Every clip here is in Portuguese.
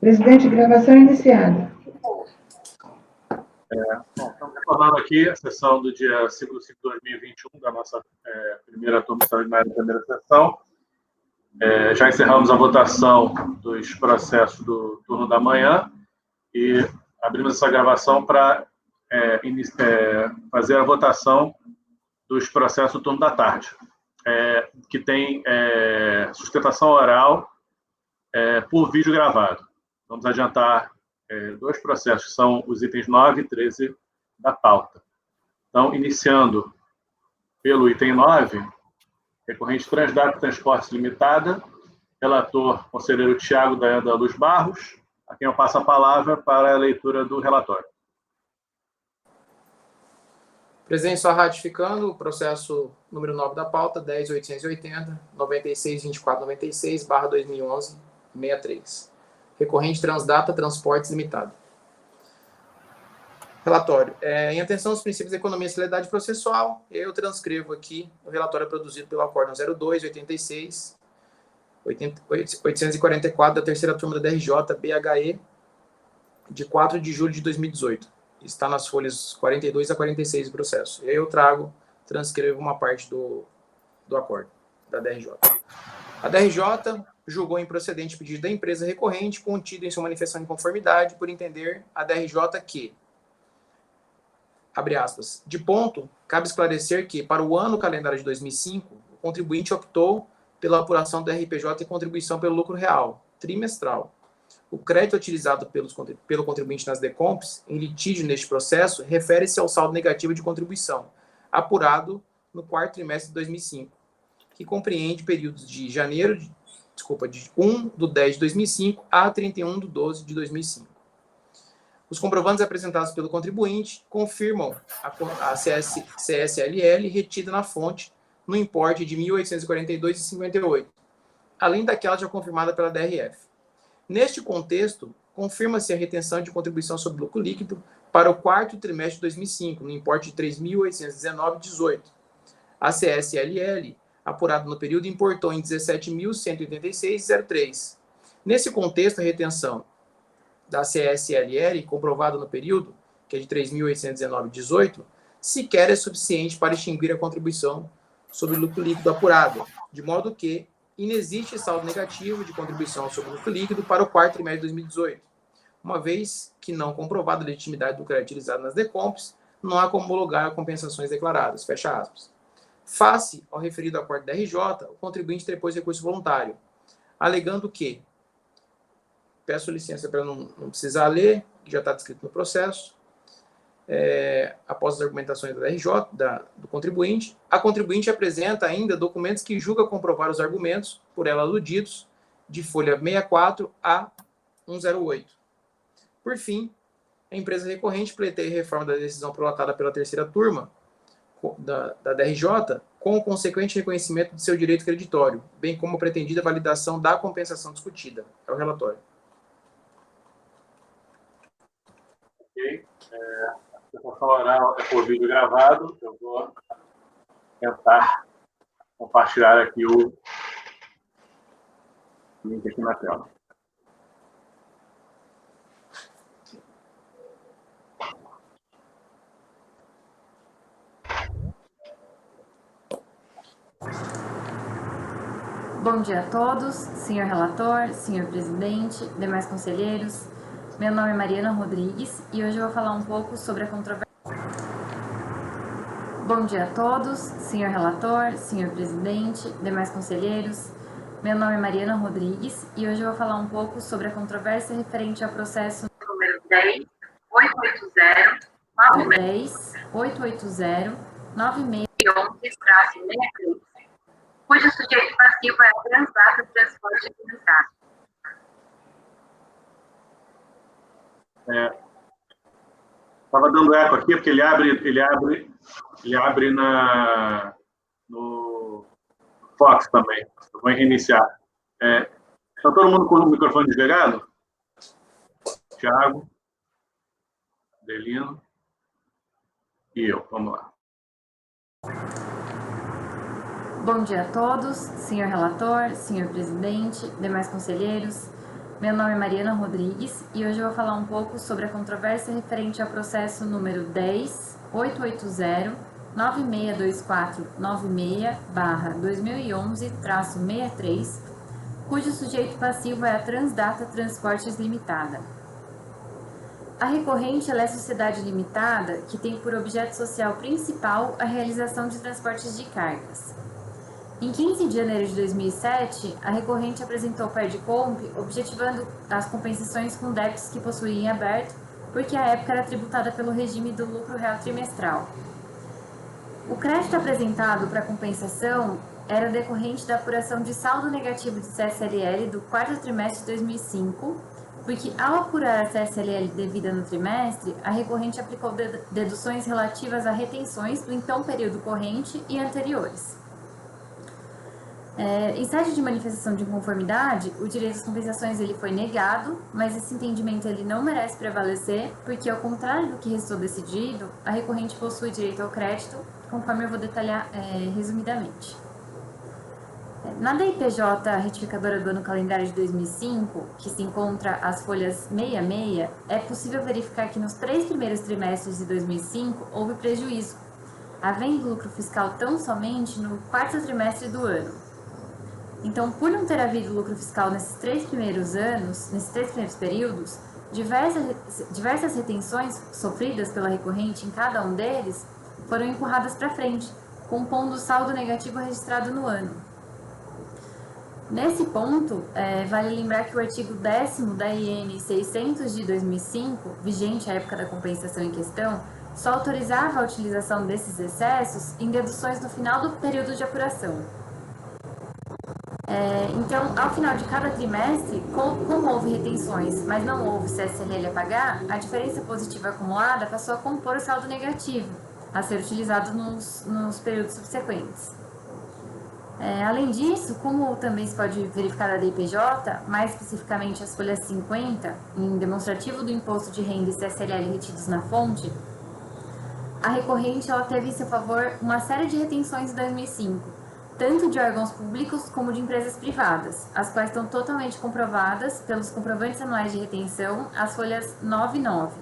Presidente, gravação iniciada. Bom, estamos recordando aqui a sessão do dia 5 de 2021, da nossa primeira turma extraordinária da primeira sessão. Já encerramos a votação dos processos do turno da manhã e abrimos essa gravação para fazer a votação dos processos do turno da tarde, que tem sustentação oral por vídeo gravado. Vamos adiantar dois processos, que são os itens 9 e 13 da pauta. Então, iniciando pelo item 9, recorrente Transdata Transportes Limitada, relator, conselheiro Tiago da Luz Barros, a quem eu passo a palavra para a leitura do relatório. Presidente, só ratificando o processo número 9 da pauta, 10.880, 96.2496/2011, 63. Recorrente Transdata Transportes Limitada. Relatório. Em atenção aos princípios da economia e celeridade processual, eu transcrevo aqui o relatório produzido pelo Acórdão 02-86-844 da terceira turma da DRJ BHE, de 4 de julho de 2018. Está nas folhas 42 a 46 do processo. Eu transcrevo uma parte do acórdão da DRJ. A DRJ julgou improcedente o pedido da empresa recorrente contido em sua manifestação de conformidade, por entender a DRJ que, abre aspas, de ponto, cabe esclarecer que, para o ano calendário de 2005, o contribuinte optou pela apuração do RPJ e contribuição pelo lucro real, trimestral. O crédito utilizado pelo contribuinte nas DECOMPs, em litígio neste processo, refere-se ao saldo negativo de contribuição, apurado no quarto trimestre de 2005, que compreende períodos de de 1/10 de 2005 a 31/12 de 2005. Os comprovantes apresentados pelo contribuinte confirmam a CSLL retida na fonte no importe de R$ 1.842,58, além daquela já confirmada pela DRF. Neste contexto, confirma-se a retenção de contribuição sobre lucro líquido para o quarto trimestre de 2005, no importe de R$ 3.819,18. A CSLL, apurado no período, importou em R$ 17.186,03. Nesse contexto, a retenção da CSLL, comprovada no período, que é de R$ 3.819,18, sequer é suficiente para extinguir a contribuição sobre lucro líquido apurado, de modo que inexiste saldo negativo de contribuição sobre lucro líquido para o quarto trimestre de 2018, uma vez que não comprovada a legitimidade do crédito utilizado nas DECOMPs, não há como homologar compensações declaradas, fecha aspas. Face ao referido acordo da RJ, o contribuinte interpôs recurso voluntário, alegando que, peço licença para não precisar ler, que já está descrito no processo, após as argumentações da RJ, do contribuinte, a contribuinte apresenta ainda documentos que julga comprovar os argumentos, por ela aludidos, de folha 64 a 108. Por fim, a empresa recorrente pleiteia a reforma da decisão prolatada pela terceira turma da DRJ, com o consequente reconhecimento de seu direito creditório, bem como a pretendida validação da compensação discutida. É o relatório. Ok. A sessão oral é por vídeo gravado. Eu vou tentar compartilhar aqui o link aqui na tela. Bom dia a todos, senhor relator, senhor presidente, demais conselheiros. Meu nome é Mariana Rodrigues e hoje eu vou falar um pouco sobre a controvérsia. Bom dia a todos, senhor relator, senhor presidente, demais conselheiros. Meu nome é Mariana Rodrigues e hoje eu vou falar um pouco sobre a controvérsia referente ao processo número 10.880-96, cujo sujeito passivo é a Transdata Transporte Limitada. Estava dando eco aqui, porque ele abre no Fox também. Eu vou reiniciar. Está todo mundo com o microfone desligado? Tiago, Delino e eu. Vamos lá. Bom dia a todos, senhor relator, senhor presidente, demais conselheiros. Meu nome é Mariana Rodrigues e hoje eu vou falar um pouco sobre a controvérsia referente ao processo número 10.880-962496/2011-63, cujo sujeito passivo é a Transdata Transportes Limitada. A recorrente ela é sociedade limitada que tem por objeto social principal a realização de transportes de cargas. Em 15 de janeiro de 2007, a recorrente apresentou o PERDCOMP objetivando as compensações com débitos que possuía em aberto, porque à época era tributada pelo regime do lucro real trimestral. O crédito apresentado para compensação era decorrente da apuração de saldo negativo de CSLL do quarto trimestre de 2005, porque ao apurar a CSLL devida no trimestre, a recorrente aplicou deduções relativas a retenções do então período corrente e anteriores. Em sede de manifestação de inconformidade, o direito às compensações ele foi negado, mas esse entendimento ele não merece prevalecer, porque ao contrário do que restou decidido, a recorrente possui direito ao crédito, conforme eu vou detalhar resumidamente. Na DIPJ retificadora do ano calendário de 2005, que se encontra as folhas 66, é possível verificar que nos 3 primeiros trimestres de 2005 houve prejuízo, havendo lucro fiscal tão somente no quarto trimestre do ano. Então, por não ter havido lucro fiscal nesses 3 primeiros anos, nesses 3 primeiros períodos, diversas retenções sofridas pela recorrente em cada um deles foram empurradas para frente, compondo o saldo negativo registrado no ano. Nesse ponto, vale lembrar que o artigo 10º da IN 600 de 2005, vigente à época da compensação em questão, só autorizava a utilização desses excessos em deduções no final do período de apuração. Então, ao final de cada trimestre, como houve retenções, mas não houve CSLL a pagar, a diferença positiva acumulada passou a compor o saldo negativo, a ser utilizado nos períodos subsequentes. Além disso, como também se pode verificar na DIPJ, mais especificamente as folhas 50, em demonstrativo do imposto de renda e CSLL retidos na fonte, a recorrente ela teve em seu favor uma série de retenções em 2005, tanto de órgãos públicos como de empresas privadas, as quais estão totalmente comprovadas pelos comprovantes anuais de retenção, as folhas 9 e 9,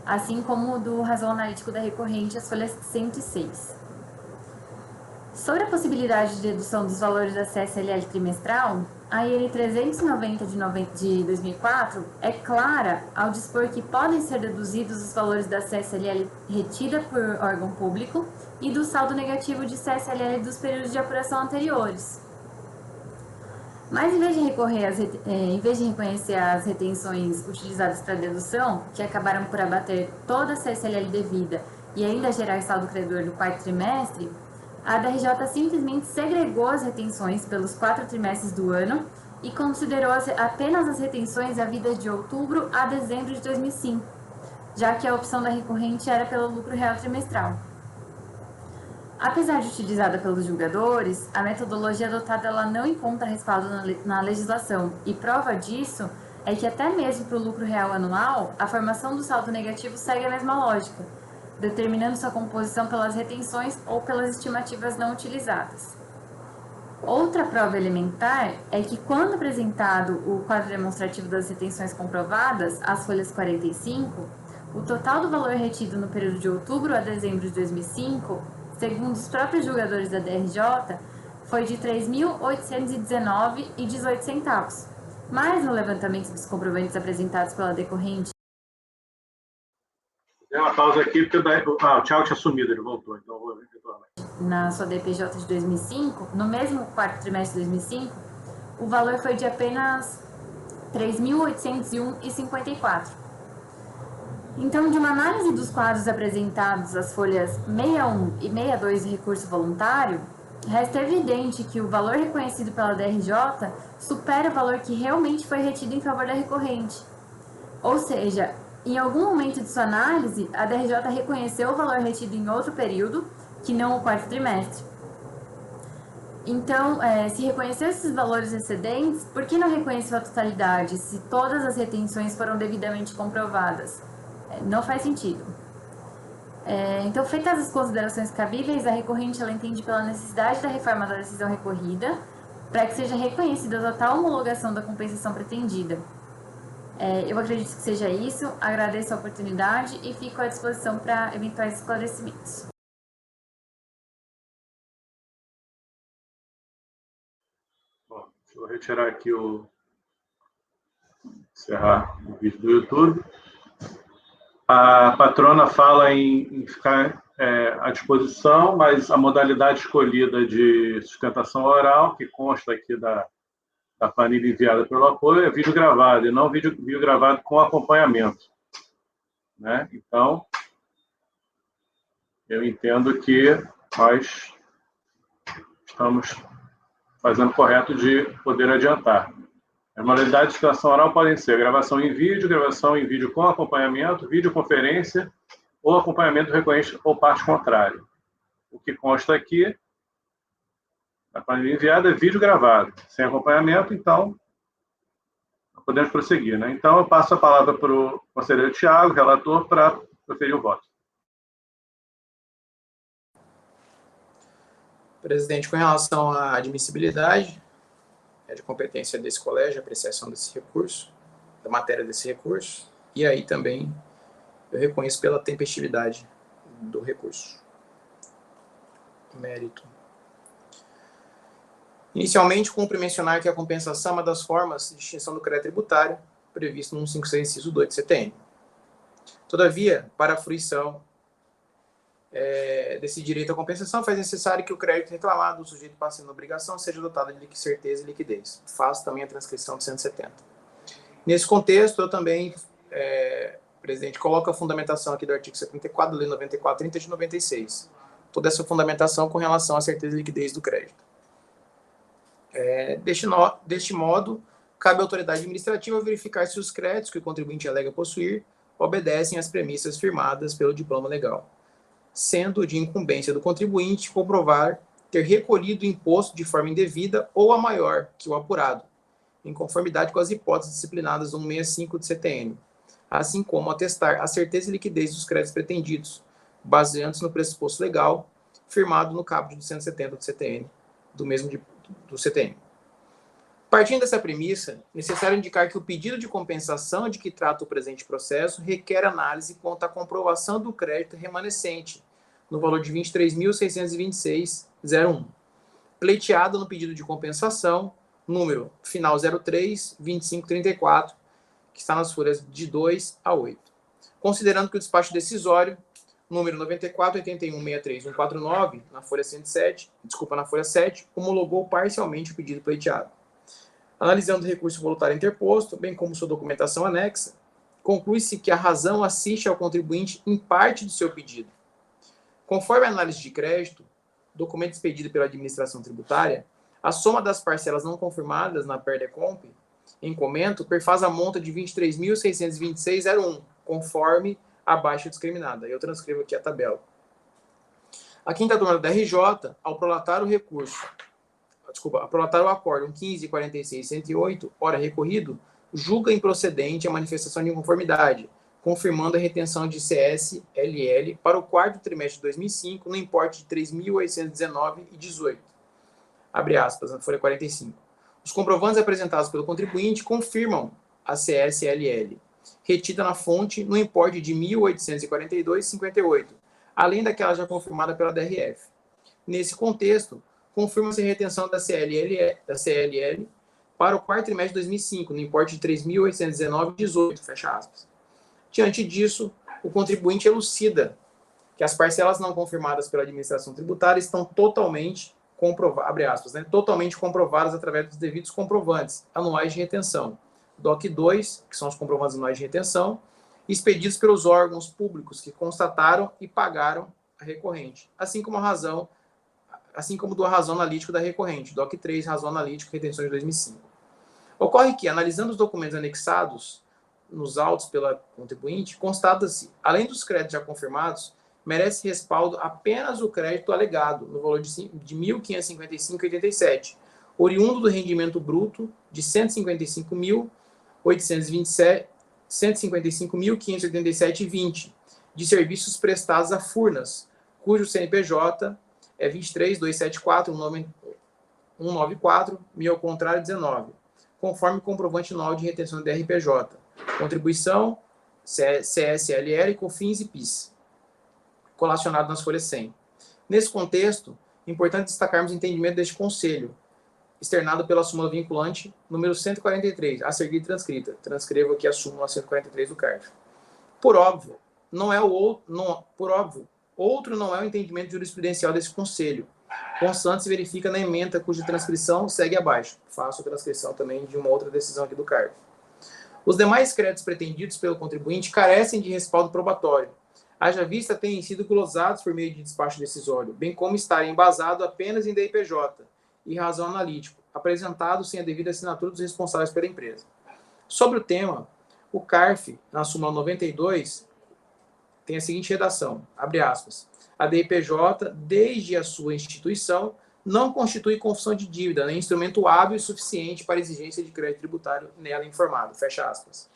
assim como do razão analítico da recorrente, as folhas 106. Sobre a possibilidade de dedução dos valores da CSLL trimestral, a IN 390 de 2004 é clara ao dispor que podem ser deduzidos os valores da CSLL retida por órgão público e do saldo negativo de CSLL dos períodos de apuração anteriores. Mas em vez de reconhecer as retenções utilizadas para dedução, que acabaram por abater toda a CSLL devida e ainda gerar saldo credor do quarto trimestre, a DRJ simplesmente segregou as retenções pelos 4 trimestres do ano e considerou apenas as retenções havidas de outubro a dezembro de 2005, já que a opção da recorrente era pelo lucro real trimestral. Apesar de utilizada pelos julgadores, a metodologia adotada ela não encontra respaldo na legislação, e prova disso é que até mesmo para o lucro real anual, a formação do saldo negativo segue a mesma lógica, determinando sua composição pelas retenções ou pelas estimativas não utilizadas. Outra prova elementar é que, quando apresentado o quadro demonstrativo das retenções comprovadas, as folhas 45, o total do valor retido no período de outubro a dezembro de 2005, segundo os próprios julgadores da DRJ, foi de R$ 3.819,18, mas no levantamento dos comprovantes apresentados pela decorrente. Deu uma pausa aqui, porque o Thiago tinha sumido, ele voltou, então eu vou retornar. Na sua DPJ de 2005, no mesmo quarto trimestre de 2005, o valor foi de apenas R$ 3.801,54. Então, de uma análise dos quadros apresentados, as folhas 61 e 62 de recurso voluntário, resta evidente que o valor reconhecido pela DRJ supera o valor que realmente foi retido em favor da recorrente. Ou seja, em algum momento de sua análise, a DRJ reconheceu o valor retido em outro período, que não o quarto trimestre. Então, se reconheceu esses valores excedentes, por que não reconheceu a totalidade, se todas as retenções foram devidamente comprovadas? Não faz sentido. Então, feitas as considerações cabíveis, a recorrente ela entende pela necessidade da reforma da decisão recorrida, para que seja reconhecida a total homologação da compensação pretendida. Eu acredito que seja isso, agradeço a oportunidade e fico à disposição para eventuais esclarecimentos. Bom, deixa eu retirar aqui encerrar o vídeo do YouTube. A patrona fala em ficar à disposição, mas a modalidade escolhida de sustentação oral, que consta aqui da planilha enviada pelo apoio, é vídeo gravado, e não vídeo gravado com acompanhamento. Né? Então, eu entendo que nós estamos fazendo correto de poder adiantar. As modalidades de sustentação oral podem ser gravação em vídeo com acompanhamento, videoconferência ou acompanhamento recorrente ou parte contrária. O que consta aqui, na planilha enviada, é vídeo gravado, sem acompanhamento, então podemos prosseguir. Né? Então, eu passo a palavra para o conselheiro Thiago, relator, para proferir o voto. Presidente, com relação à admissibilidade, é de competência desse colégio a apreciação desse recurso, da matéria desse recurso, e aí também eu reconheço pela tempestividade do recurso. Mérito. Inicialmente, cumpre mencionar que a compensação é uma das formas de extinção do crédito tributário previsto no 156, inciso 2 do CTN. Todavia, para a fruição desse direito à compensação, faz necessário que o crédito reclamado do sujeito passivo na obrigação seja dotado de certeza e liquidez. Faço também a transcrição de 170. Nesse contexto, eu também, presidente, coloco a fundamentação aqui do artigo 74 da Lei 94/30 de 96. Toda essa fundamentação com relação à certeza e liquidez do crédito. Deste modo, cabe à autoridade administrativa verificar se os créditos que o contribuinte alega possuir obedecem às premissas firmadas pelo diploma legal, sendo de incumbência do contribuinte comprovar ter recolhido o imposto de forma indevida ou a maior que o apurado, em conformidade com as hipóteses disciplinadas no 165 do CTN, assim como atestar a certeza e liquidez dos créditos pretendidos, baseando-se no pressuposto legal firmado no caput de 170 do CTN, do CTN. Partindo dessa premissa, necessário indicar que o pedido de compensação de que trata o presente processo requer análise quanto à comprovação do crédito remanescente, no valor de R$ 23.626,01, pleiteado no pedido de compensação, número final 03-2534, que está nas folhas de 2 a 8. Considerando que o despacho decisório, número 94.81.63.149, na folha 107, na folha 7, homologou parcialmente o pedido pleiteado. Analisando o recurso voluntário interposto, bem como sua documentação anexa, conclui-se que a razão assiste ao contribuinte em parte do seu pedido. Conforme a análise de crédito, documento expedido pela administração tributária, a soma das parcelas não confirmadas na PERDECOMP em comento perfaz a monta de R$ 23.626,01, conforme abaixo discriminada. Eu transcrevo aqui a tabela. A quinta turma da RJ, ao prolatar o acórdão 15.46.108, ora recorrido, julga improcedente a manifestação de inconformidade, confirmando a retenção de CSLL para o quarto trimestre de 2005 no importe de R$ 3.819,18. Abre aspas, na folha 45. Os comprovantes apresentados pelo contribuinte confirmam a CSLL, retida na fonte no importe de R$ 1.842,58, além daquela já confirmada pela DRF. Nesse contexto, confirma-se a retenção da CLL para o quarto trimestre de 2005, no importe de R$ 3.819,18, fecha aspas. Diante disso, o contribuinte elucida que as parcelas não confirmadas pela administração tributária estão totalmente totalmente comprovadas através dos devidos comprovantes anuais de retenção, DOC 2, que são os comprovantes anuais de retenção, expedidos pelos órgãos públicos que constataram e pagaram a recorrente, assim como do razão analítico da recorrente, DOC 3, razão analítico, retenção de 2005. Ocorre que, analisando os documentos anexados nos autos pela contribuinte, constata-se, além dos créditos já confirmados, merece respaldo apenas o crédito alegado, no valor de R$ 1.555,87, oriundo do rendimento bruto de R$ 155.587,20, de serviços prestados a Furnas, cujo CNPJ é 23.274.194, ao contrário 19, conforme comprovante anual de retenção do DRPJ, Contribuição, CSLL, COFINS e PIS, colacionado nas folhas 100. Nesse contexto, é importante destacarmos o entendimento deste conselho, externado pela súmula vinculante número 143, a seguir transcrita. Transcrevo aqui a súmula 143 do CARF. Por óbvio, outro não é o entendimento jurisprudencial desse conselho, constante se verifica na ementa cuja transcrição segue abaixo. Faço a transcrição também de uma outra decisão aqui do CARF. Os demais créditos pretendidos pelo contribuinte carecem de respaldo probatório, haja vista terem sido glosados por meio de despacho decisório, bem como estarem embasados apenas em DIPJ e razão analítico, apresentado sem a devida assinatura dos responsáveis pela empresa. Sobre o tema, o CARF, na súmula 92, tem a seguinte redação, abre aspas, a DIPJ, desde a sua instituição, não constitui confissão de dívida, nem instrumento hábil e suficiente para exigência de crédito tributário nela informado, fecha aspas.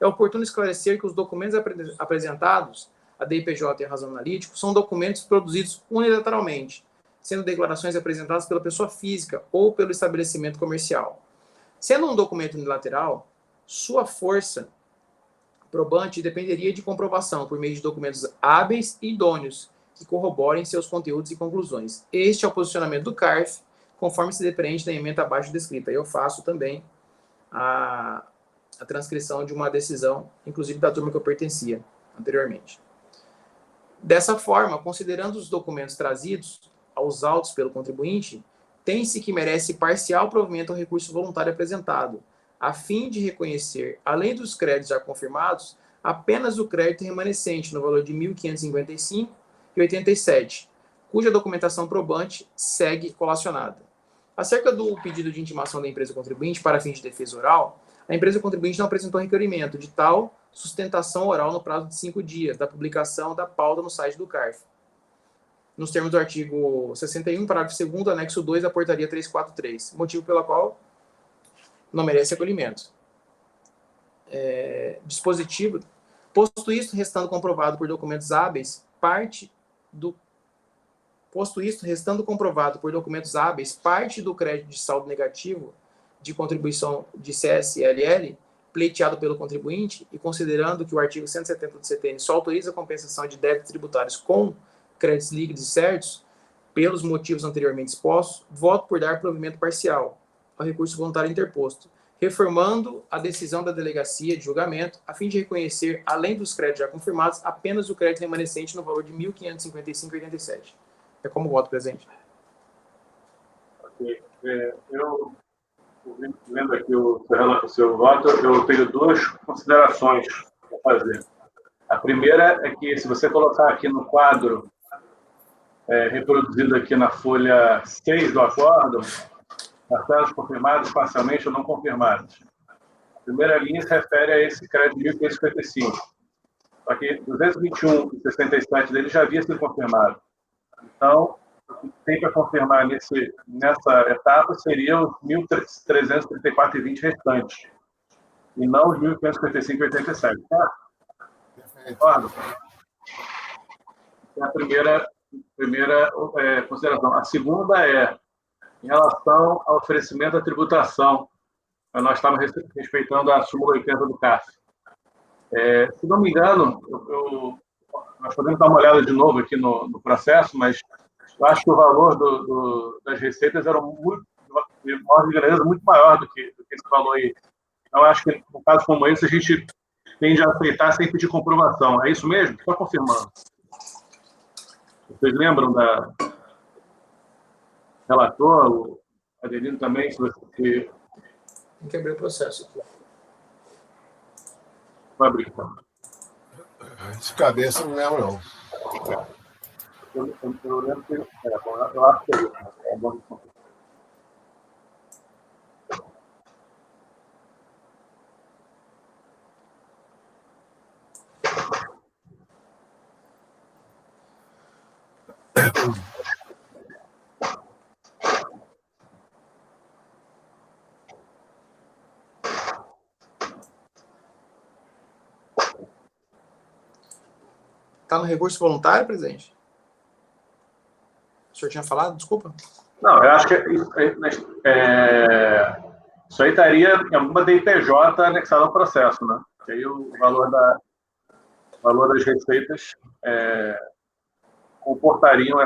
É oportuno esclarecer que os documentos apresentados, a DIPJ e a razão analítico, são documentos produzidos unilateralmente, sendo declarações apresentadas pela pessoa física ou pelo estabelecimento comercial. Sendo um documento unilateral, sua força probante dependeria de comprovação por meio de documentos hábeis e idôneos que corroborem seus conteúdos e conclusões. Este é o posicionamento do CARF, conforme se depreende da ementa abaixo descrita. Eu faço também a transcrição de uma decisão, inclusive da turma que eu pertencia anteriormente. Dessa forma, considerando os documentos trazidos aos autos pelo contribuinte, tem-se que merece parcial provimento ao recurso voluntário apresentado, a fim de reconhecer, além dos créditos já confirmados, apenas o crédito remanescente no valor de R$ 1.555,87, cuja documentação probante segue colacionada. Acerca do pedido de intimação da empresa contribuinte para fins de defesa oral, a empresa contribuinte não apresentou requerimento de tal sustentação oral no prazo de 5 dias da publicação da pauta no site do CARF, nos termos do artigo 61, parágrafo 2º, anexo 2 da portaria 343, motivo pelo qual não merece acolhimento. Dispositivo, posto isto, restando comprovado por documentos hábeis, parte do crédito de saldo negativo de contribuição de CSLL, pleiteado pelo contribuinte, e considerando que o artigo 170 do CTN só autoriza a compensação de débitos tributários com créditos líquidos e certos, pelos motivos anteriormente expostos, voto por dar provimento parcial ao recurso voluntário interposto, reformando a decisão da delegacia de julgamento, a fim de reconhecer, além dos créditos já confirmados, apenas o crédito remanescente no valor de R$ 1.555,87. É como voto presente. Ok. Eu, vendo aqui o seu voto, eu tenho duas considerações a fazer. A primeira é que, se você colocar aqui no quadro, reproduzido aqui na folha 6 do acordo, parcelas confirmadas, parcialmente ou não confirmadas. A primeira linha se refere a esse crédito de 1.555. Só que 221,67 dele já havia sido confirmado. Então, o que tem para confirmar nessa etapa seria os 1.334,20 restantes, e não os 1.555,87. Tá? Concordo? É a primeira consideração. A segunda é em relação ao oferecimento da tributação. Nós estamos respeitando a súmula 80 do CARF. Se não me engano, nós podemos dar uma olhada de novo aqui no processo, mas eu acho que o valor das receitas era de uma grandeza muito maior do que esse valor aí. Então, acho que, no caso como esse, a gente tende a aceitar sem pedir comprovação. É isso mesmo? Só confirmando. Vocês lembram da relator, o Adelino também, se você... Quebrei o processo aqui. Vai abrir, então. De cabeça, não lembro, não. Eu lembro que... eu acho que é isso. É bom de contar. Está no recurso voluntário, presidente? O senhor tinha falado? Desculpa. Não, eu acho que isso aí estaria em alguma DIPJ anexada ao processo, né? E aí o valor das receitas comportariam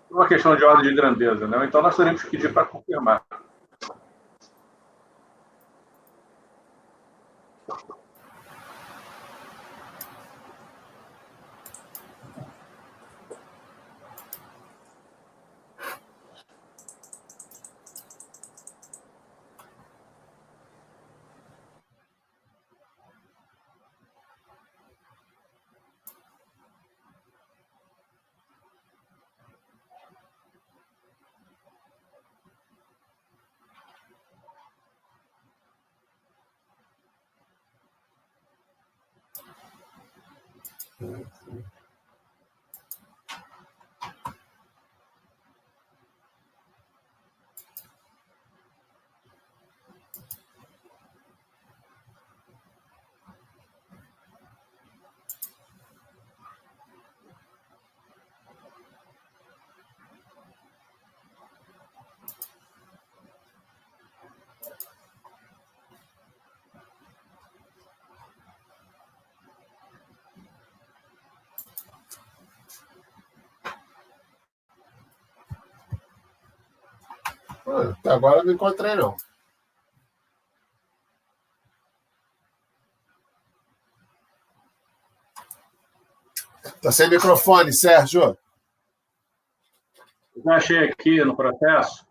uma questão de ordem de grandeza, né? Então nós teríamos que pedir para confirmar. Até agora eu não encontrei, não. Tá sem microfone, Sérgio. Eu já achei aqui no processo,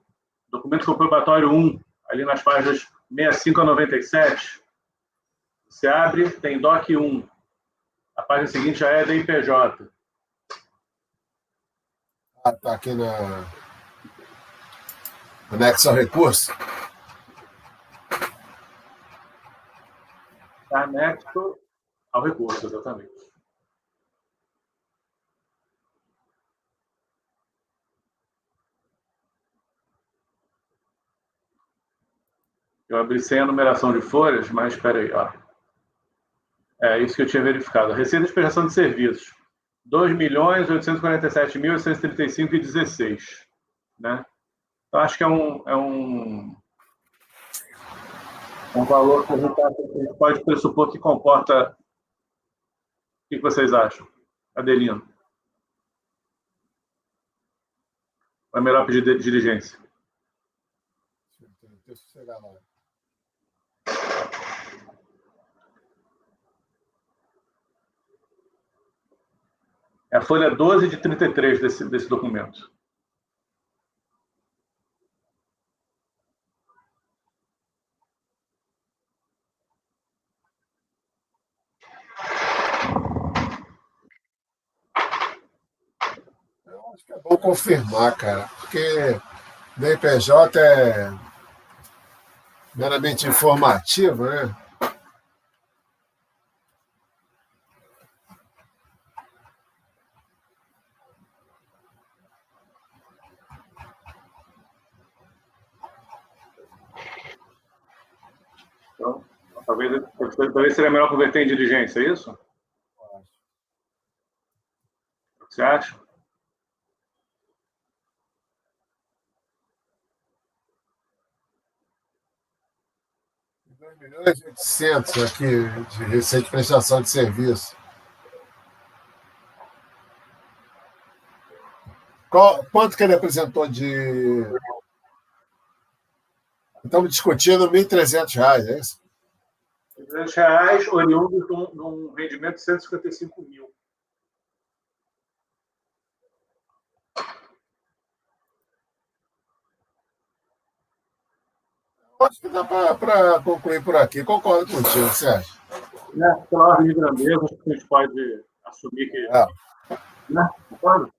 documento comprobatório 1, ali nas páginas 65 a 97. Você abre, tem DOC 1. A página seguinte já é DIPJ. Ah, tá aqui na anexo ao recurso. Está anexo ao recurso, exatamente. Eu abri sem a numeração de folhas, mas espera aí, ó. É isso que eu tinha verificado. Receita de prestação de serviços. 2.847.835,16. Né? Então, acho que é um valor que a gente pode pressupor que comporta. O que vocês acham? Adelino? Ou é melhor pedir diligência? Deixa eu chegar lá. É a folha 12 de 33 desse documento. Eu acho que é bom confirmar, cara, porque DPJ é meramente informativo, né? Então, talvez seria melhor converter em diligência, é isso? O que você acha? R$2.800.000 aqui de receita de prestação de serviço. Quanto que ele apresentou de... Estamos discutindo R$1.300, é isso? R$300, oriundos de um rendimento de 155 mil. Acho que dá para concluir por aqui. Concordo contigo, Sérgio. Pela ordem de grandeza, acho que a gente pode assumir que. Né? Concordo?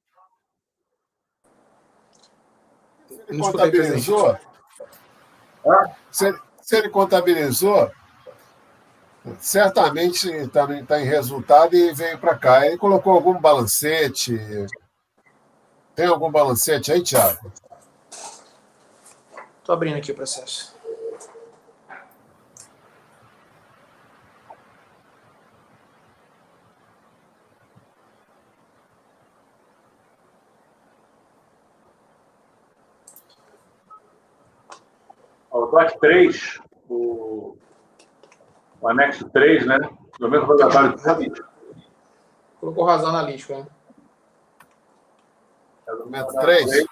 Se ele contabilizou, se ele contabilizou, certamente está em resultado e veio para cá. Ele colocou algum balancete. Tem algum balancete aí, Thiago? Estou abrindo aqui o processo. O DOC 3, o o anexo 3, né? Do mesmo relatório do CEBIT. Colocou razão analítica, né? É o Documento 3?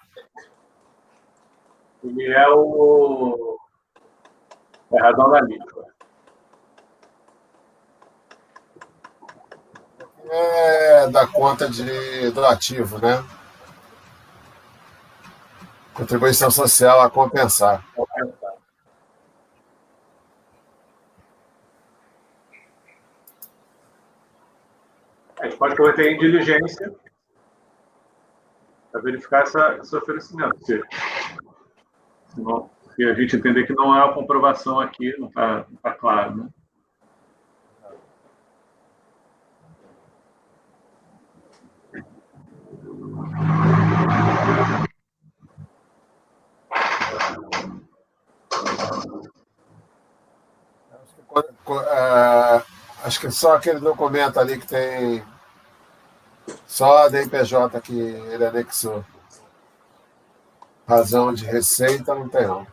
Ele é o... É razão analítica. É da conta do ativo, né? Contribuição social a compensar. A gente pode cometer em diligência para verificar esse oferecimento. Se a gente entender que não há uma comprovação aqui, não está claro, né? Acho que só aquele documento ali que tem só a DNPJ que ele anexou. Razão de receita não tem, não.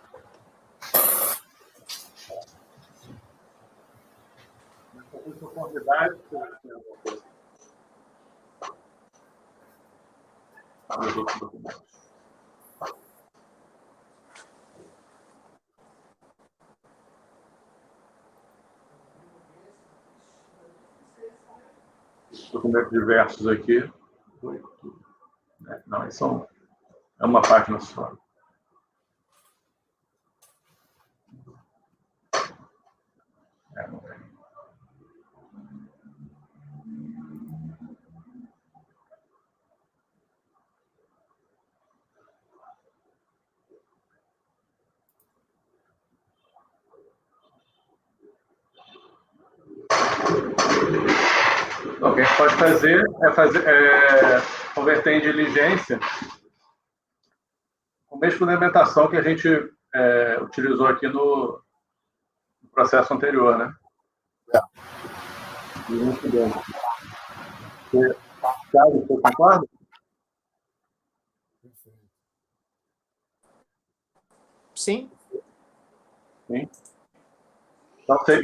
Documentos diversos aqui. Não, é uma página só. Não tem. Então, o que a gente pode fazer é converter em diligência com a mesma fundamentação que a gente utilizou aqui no processo anterior, né? Você concorda? Sim. Sim.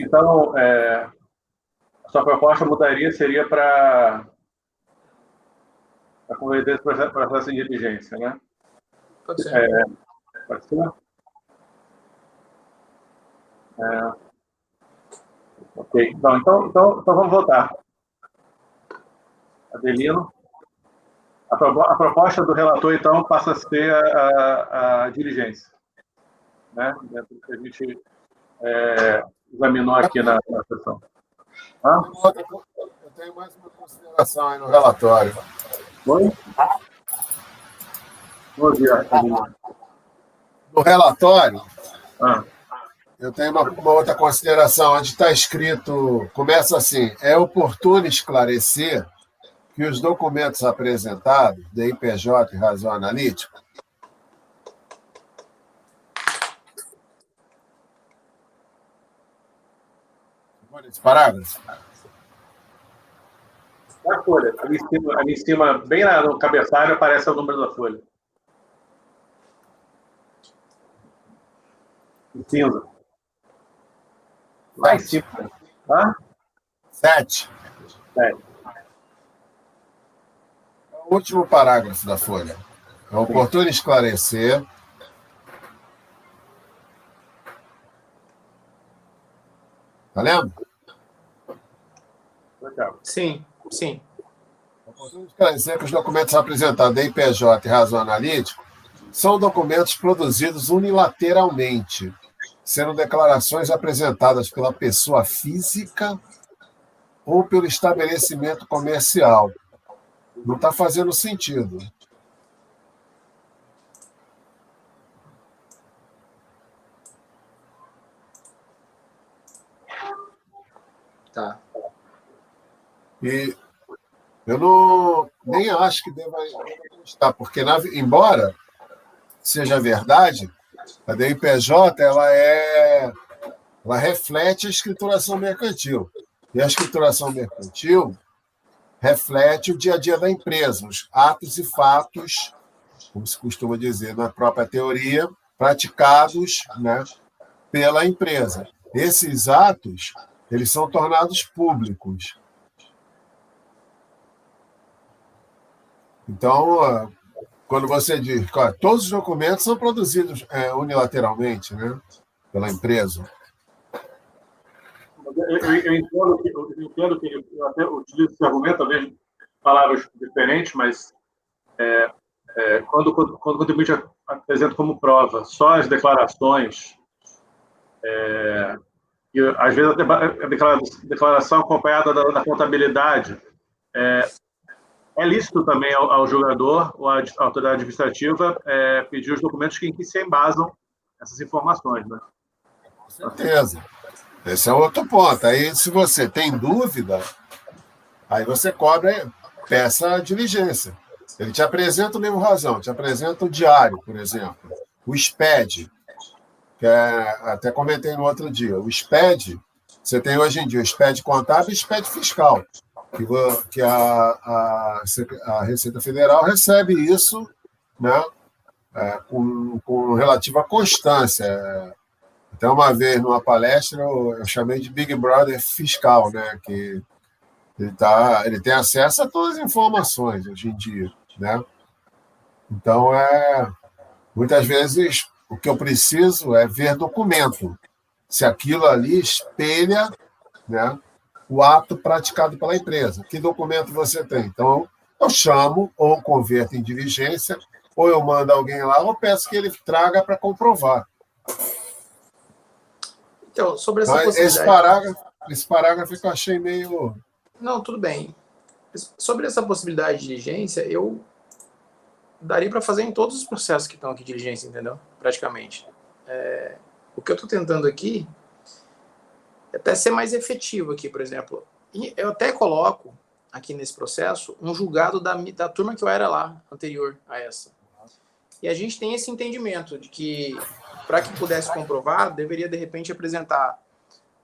Então, a sua proposta mudaria, seria para converter esse processo em diligência, né? Pode ser. Pode ser? Ok. Então vamos votar. Adelino. A proposta do relator, então, passa a ser a diligência, né? Dentro do que a gente examinou aqui na sessão. Eu tenho mais uma consideração aí no relatório. Oi? Bom dia, Adelino. No relatório, Ah. eu tenho uma outra consideração. Onde está escrito, começa assim: é oportuno esclarecer que os documentos apresentados, DIPJ e razão analítica, esse parágrafo? A folha. Ali em cima, bem no cabeçalho, aparece o número da folha. Em cinza. Lá em cima. Tá? 7. 7. O último parágrafo da folha. É oportuno esclarecer. Tá lendo? Sim. É oportuno esclarecer que os documentos apresentados da IPJ e razão analítica são documentos produzidos unilateralmente, sendo declarações apresentadas pela pessoa física ou pelo estabelecimento comercial. Não está fazendo sentido. Tá. E eu nem acho que deva constar, porque, embora seja verdade, a DIPJ ela reflete a escrituração mercantil. E a escrituração mercantil reflete o dia a dia da empresa, os atos e fatos, como se costuma dizer na própria teoria, praticados, né, pela empresa. Esses atos eles são tornados públicos. Então, quando você diz que todos os documentos são produzidos unilateralmente, né, pela empresa. Eu entendo que eu até utilizo esse argumento, talvez palavras diferentes, mas quando o contribuinte apresenta como prova só as declarações, e às vezes a declaração acompanhada da contabilidade, é lícito também ao julgador ou à autoridade administrativa pedir os documentos em que se embasam essas informações, né? Com certeza. Esse é outro ponto. Aí, se você tem dúvida, aí você cobra, peça a diligência. Ele te apresenta o livro-razão, te apresenta o diário, por exemplo, o SPED, que até comentei no outro dia. O SPED, você tem hoje em dia o SPED contábil e o SPED fiscal, que a Receita Federal recebe isso, né, com relativa constância. Até uma vez, numa palestra, eu chamei de Big Brother fiscal, né? Que ele tem acesso a todas as informações hoje em dia, né? Então, muitas vezes, o que eu preciso é ver documento, se aquilo ali espelha, né, o ato praticado pela empresa. Que documento você tem? Então, eu chamo ou converto em diligência, ou eu mando alguém lá, ou peço que ele traga para comprovar. Então, sobre essa possibilidade... Esse parágrafo que eu achei meio... Não, tudo bem. Sobre essa possibilidade de diligência, eu daria para fazer em todos os processos que estão aqui de diligência, entendeu? Praticamente. O que eu estou tentando aqui é até ser mais efetivo aqui, por exemplo. E eu até coloco aqui nesse processo um julgado da turma que eu era lá, anterior a essa. E a gente tem esse entendimento de que, para que pudesse comprovar, deveria, de repente, apresentar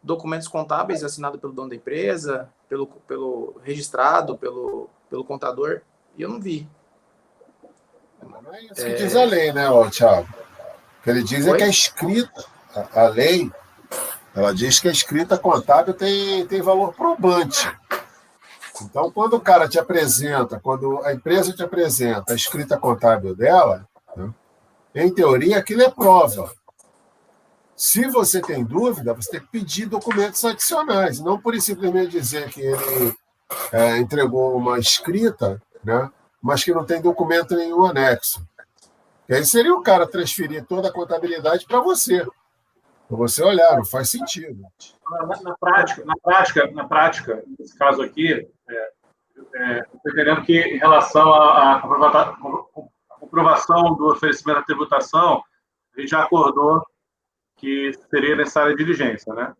documentos contábeis assinados pelo dono da empresa, pelo registrado, pelo contador, e eu não vi. Não é isso que diz a lei, né, Thiago? O que ele diz é que a escrita, a lei, ela diz que a escrita contábil tem valor probante. Então, quando o cara te apresenta, quando a empresa te apresenta a escrita contábil dela, né, em teoria, aquilo é prova. Se você tem dúvida, você tem que pedir documentos adicionais, não por simplesmente dizer que ele entregou uma escrita, né, mas que não tem documento nenhum anexo. E aí seria o cara transferir toda a contabilidade para você. Para você olhar, não faz sentido. Na prática, nesse caso aqui, estou entendendo que em relação à comprovação do oferecimento da tributação, a gente já acordou que seria necessária a diligência, né?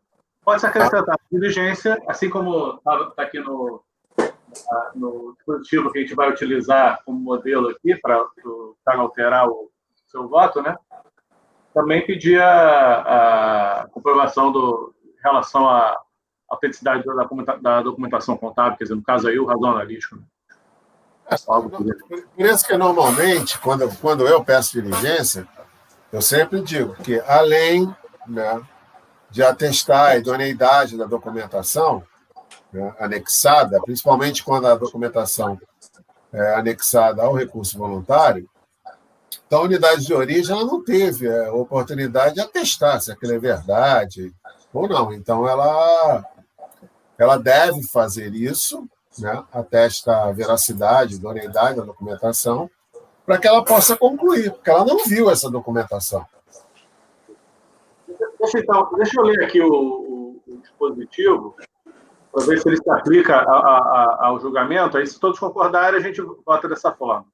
Pode-se acrescentar diligência, assim como está aqui no dispositivo que a gente vai utilizar como modelo aqui para alterar o seu voto, né? Também pedir a comprovação em relação à autenticidade da documentação contábil, quer dizer, no caso aí, o razão analítico. Né? Por isso que, normalmente, quando eu peço diligência, eu sempre digo que, além, né, de atestar a idoneidade da documentação, né, anexada, principalmente quando a documentação é anexada ao recurso voluntário, então a unidade de origem ela não teve a oportunidade de atestar se aquilo é verdade ou não. Então, ela deve fazer isso, né, atesta a veracidade, idoneidade da documentação, para que ela possa concluir, porque ela não viu essa documentação. Deixa eu ler aqui o dispositivo, para ver se ele se aplica ao julgamento. Aí, se todos concordarem, a gente vota dessa forma.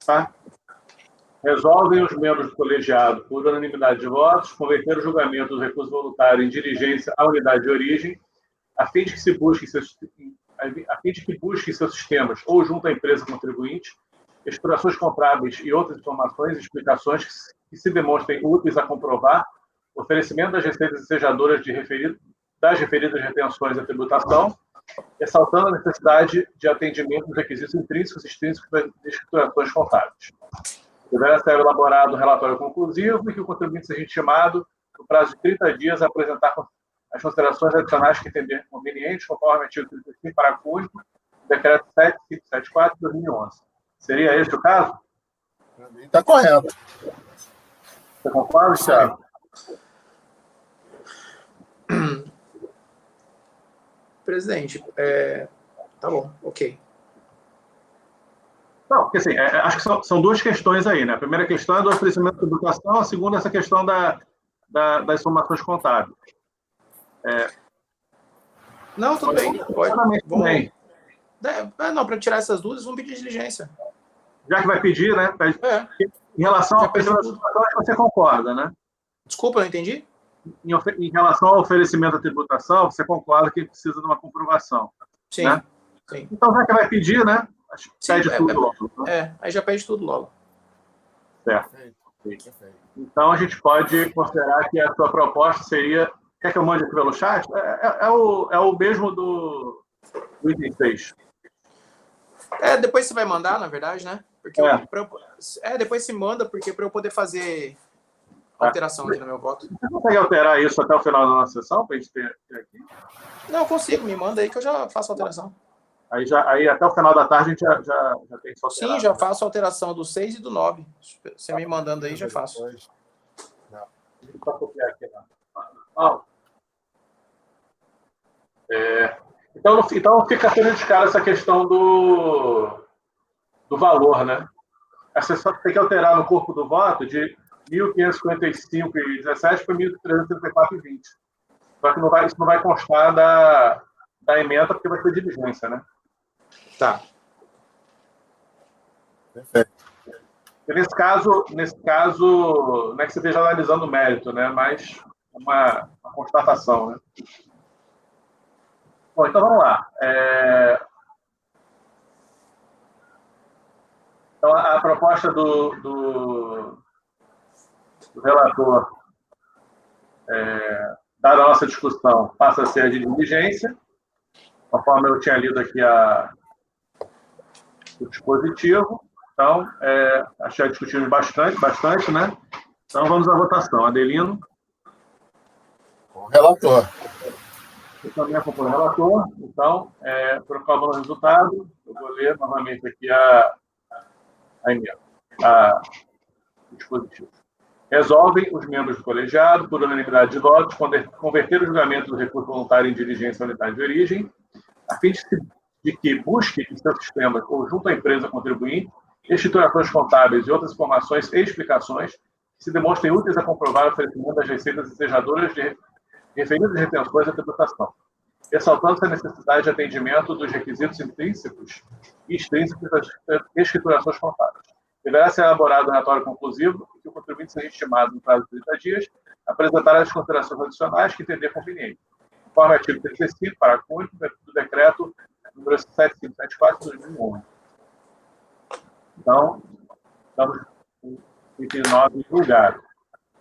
Tá? Resolvem os membros do colegiado, por unanimidade de votos, converter o julgamento do recurso voluntário em diligência à unidade de origem, a fim de que busquem seus sistemas ou junto à empresa contribuinte explorações contábeis e outras informações e explicações que se demonstrem úteis a comprovar o oferecimento das receitas ensejadoras das referidas retenções da tributação, ressaltando a necessidade de atendimento dos requisitos intrínsecos e extrínsecos das escriturações contábeis. Deverá ser elaborado um relatório conclusivo e que o contribuinte seja intimado, no prazo de 30 dias, a apresentar as considerações adicionais que entender convenientes, conforme o artigo 35, parágrafo único, do decreto 7574 de 2011. Seria esse o caso? Para mim está correto. Você concorda, Thiago? Presidente, tá bom, ok. Não, porque assim, acho que são duas questões aí, né? A primeira questão é do oferecimento de educação, a segunda é essa questão das informações contábeis. Não, tudo bem, pode. Vamos, bem. não, para tirar essas dúvidas, vamos pedir diligência. Já que vai pedir, né? Em relação ao oferecimento de educação, acho que você concorda, né? Desculpa, eu não entendi? Em relação ao oferecimento da tributação, você concorda que precisa de uma comprovação. Sim, né? sim. Então, já que vai pedir, né? Acho que Sim, pede tudo logo. aí já pede tudo logo. Certo. Então, a gente pode considerar que a sua proposta seria... Quer que eu mande aqui pelo chat? É o mesmo do item 6. Depois você vai mandar, na verdade, né? Porque depois se manda, porque para eu poder fazer alteração aqui no meu voto. Você consegue alterar isso até o final da nossa sessão, para a gente ter aqui? Não, eu consigo, me manda aí que eu já faço a alteração. Aí até o final da tarde a gente já tem isso alterado. Sim, já faço a alteração do 6 e do 9. Você me mandando aí, já faço. Só copiar aqui na então fica sendo de cara essa questão do valor, né? Você só tem que alterar no corpo do voto de 1.555,17 para 1.334,20. Só que isso não vai constar da emenda, porque vai ser diligência, né? Tá. Perfeito. E nesse caso, não é que você esteja analisando o mérito, né? Mas uma constatação, né? Bom, então vamos lá. Então, a proposta do relator, dada a nossa discussão, passa a ser a de diligência, conforme eu tinha lido aqui o dispositivo. Então, achei que discutimos bastante, né? Então, vamos à votação. Adelino? O relator. Eu também acompanho o relator. Então, proclamando o resultado, eu vou ler novamente aqui a emenda, o dispositivo. Resolvem os membros do colegiado, por unanimidade de votos, converter o julgamento do recurso voluntário em diligência à unidade de origem, a fim de que busque em seu sistema ou junto à empresa contribuinte estruturações contábeis e outras informações e explicações que se demonstrem úteis a comprovar o oferecimento das receitas desejadoras de referidas retenções da tributação, ressaltando-se a necessidade de atendimento dos requisitos intrínsecos e extrínsecos das escriturações contábeis. Deverá ser elaborado um relatório conclusivo e que o contribuinte seja estimado no prazo de 30 dias, apresentar as considerações adicionais que entender conveniente, conforme o artigo 35, parágrafo único do decreto número 7574 de 2011. Então, estamos com o item 9 julgado.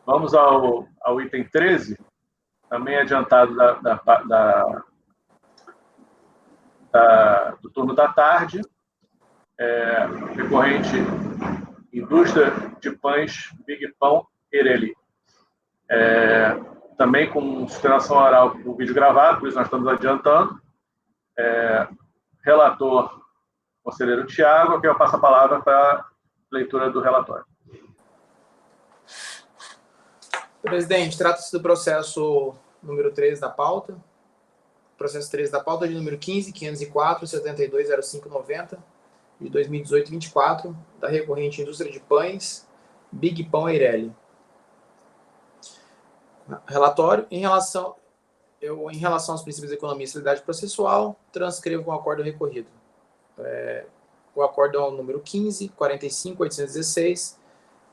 Vamos ao item 13, também adiantado do turno da tarde, recorrente Indústria de Pães Big Pão Eireli. Também com sustentação oral do vídeo gravado, por isso nós estamos adiantando. Relator, conselheiro Tiago, que eu passo a palavra para a leitura do relatório. Presidente, trata-se do processo número 13 da pauta. Processo 13 da pauta de número 15.504.720590 de 2018-24, da recorrente Indústria de Pães Big Pão Eireli. Relatório, em relação aos princípios de economia e celeridade processual, transcrevo o acordo recorrido. O acórdão número 15.45.816,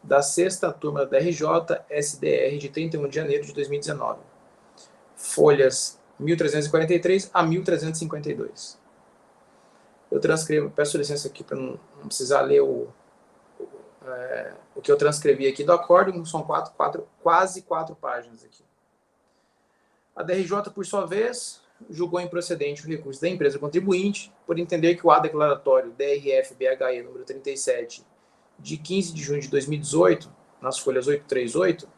da 6ª turma da RJ, SDR, de 31 de janeiro de 2019. Folhas 1.343 a 1.352. Eu transcrevo, peço licença aqui para não precisar ler o que eu transcrevi aqui do acórdão, são quase 4 páginas aqui. A DRJ, por sua vez, julgou improcedente o recurso da empresa contribuinte, por entender que o ato declaratório DRF-BHE número 37, de 15 de junho de 2018, nas folhas 838,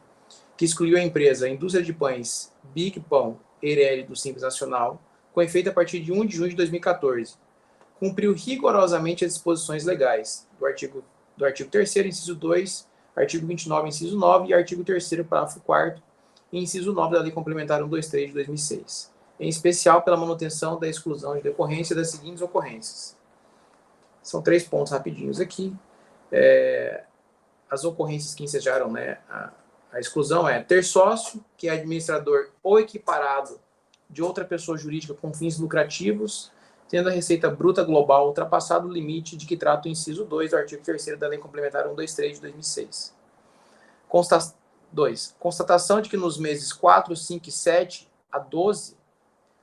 que excluiu a empresa Indústria de Pães Big Pão Eireli do Simples Nacional, com efeito a partir de 1 de junho de 2014. Cumpriu rigorosamente as disposições legais do artigo 3º, inciso 2, artigo 29, inciso 9 e artigo 3º, parágrafo 4º e inciso 9 da Lei Complementar 123 de 2006, em especial pela manutenção da exclusão de decorrência das seguintes ocorrências. São 3 pontos rapidinhos aqui. As ocorrências que ensejaram, né, a exclusão é ter sócio, que é administrador ou equiparado de outra pessoa jurídica com fins lucrativos, tendo a receita bruta global ultrapassado o limite de que trata o inciso 2 do artigo 3º da Lei Complementar 123 de 2006. 2. Constatação de que nos meses 4, 5 e 7 a 12,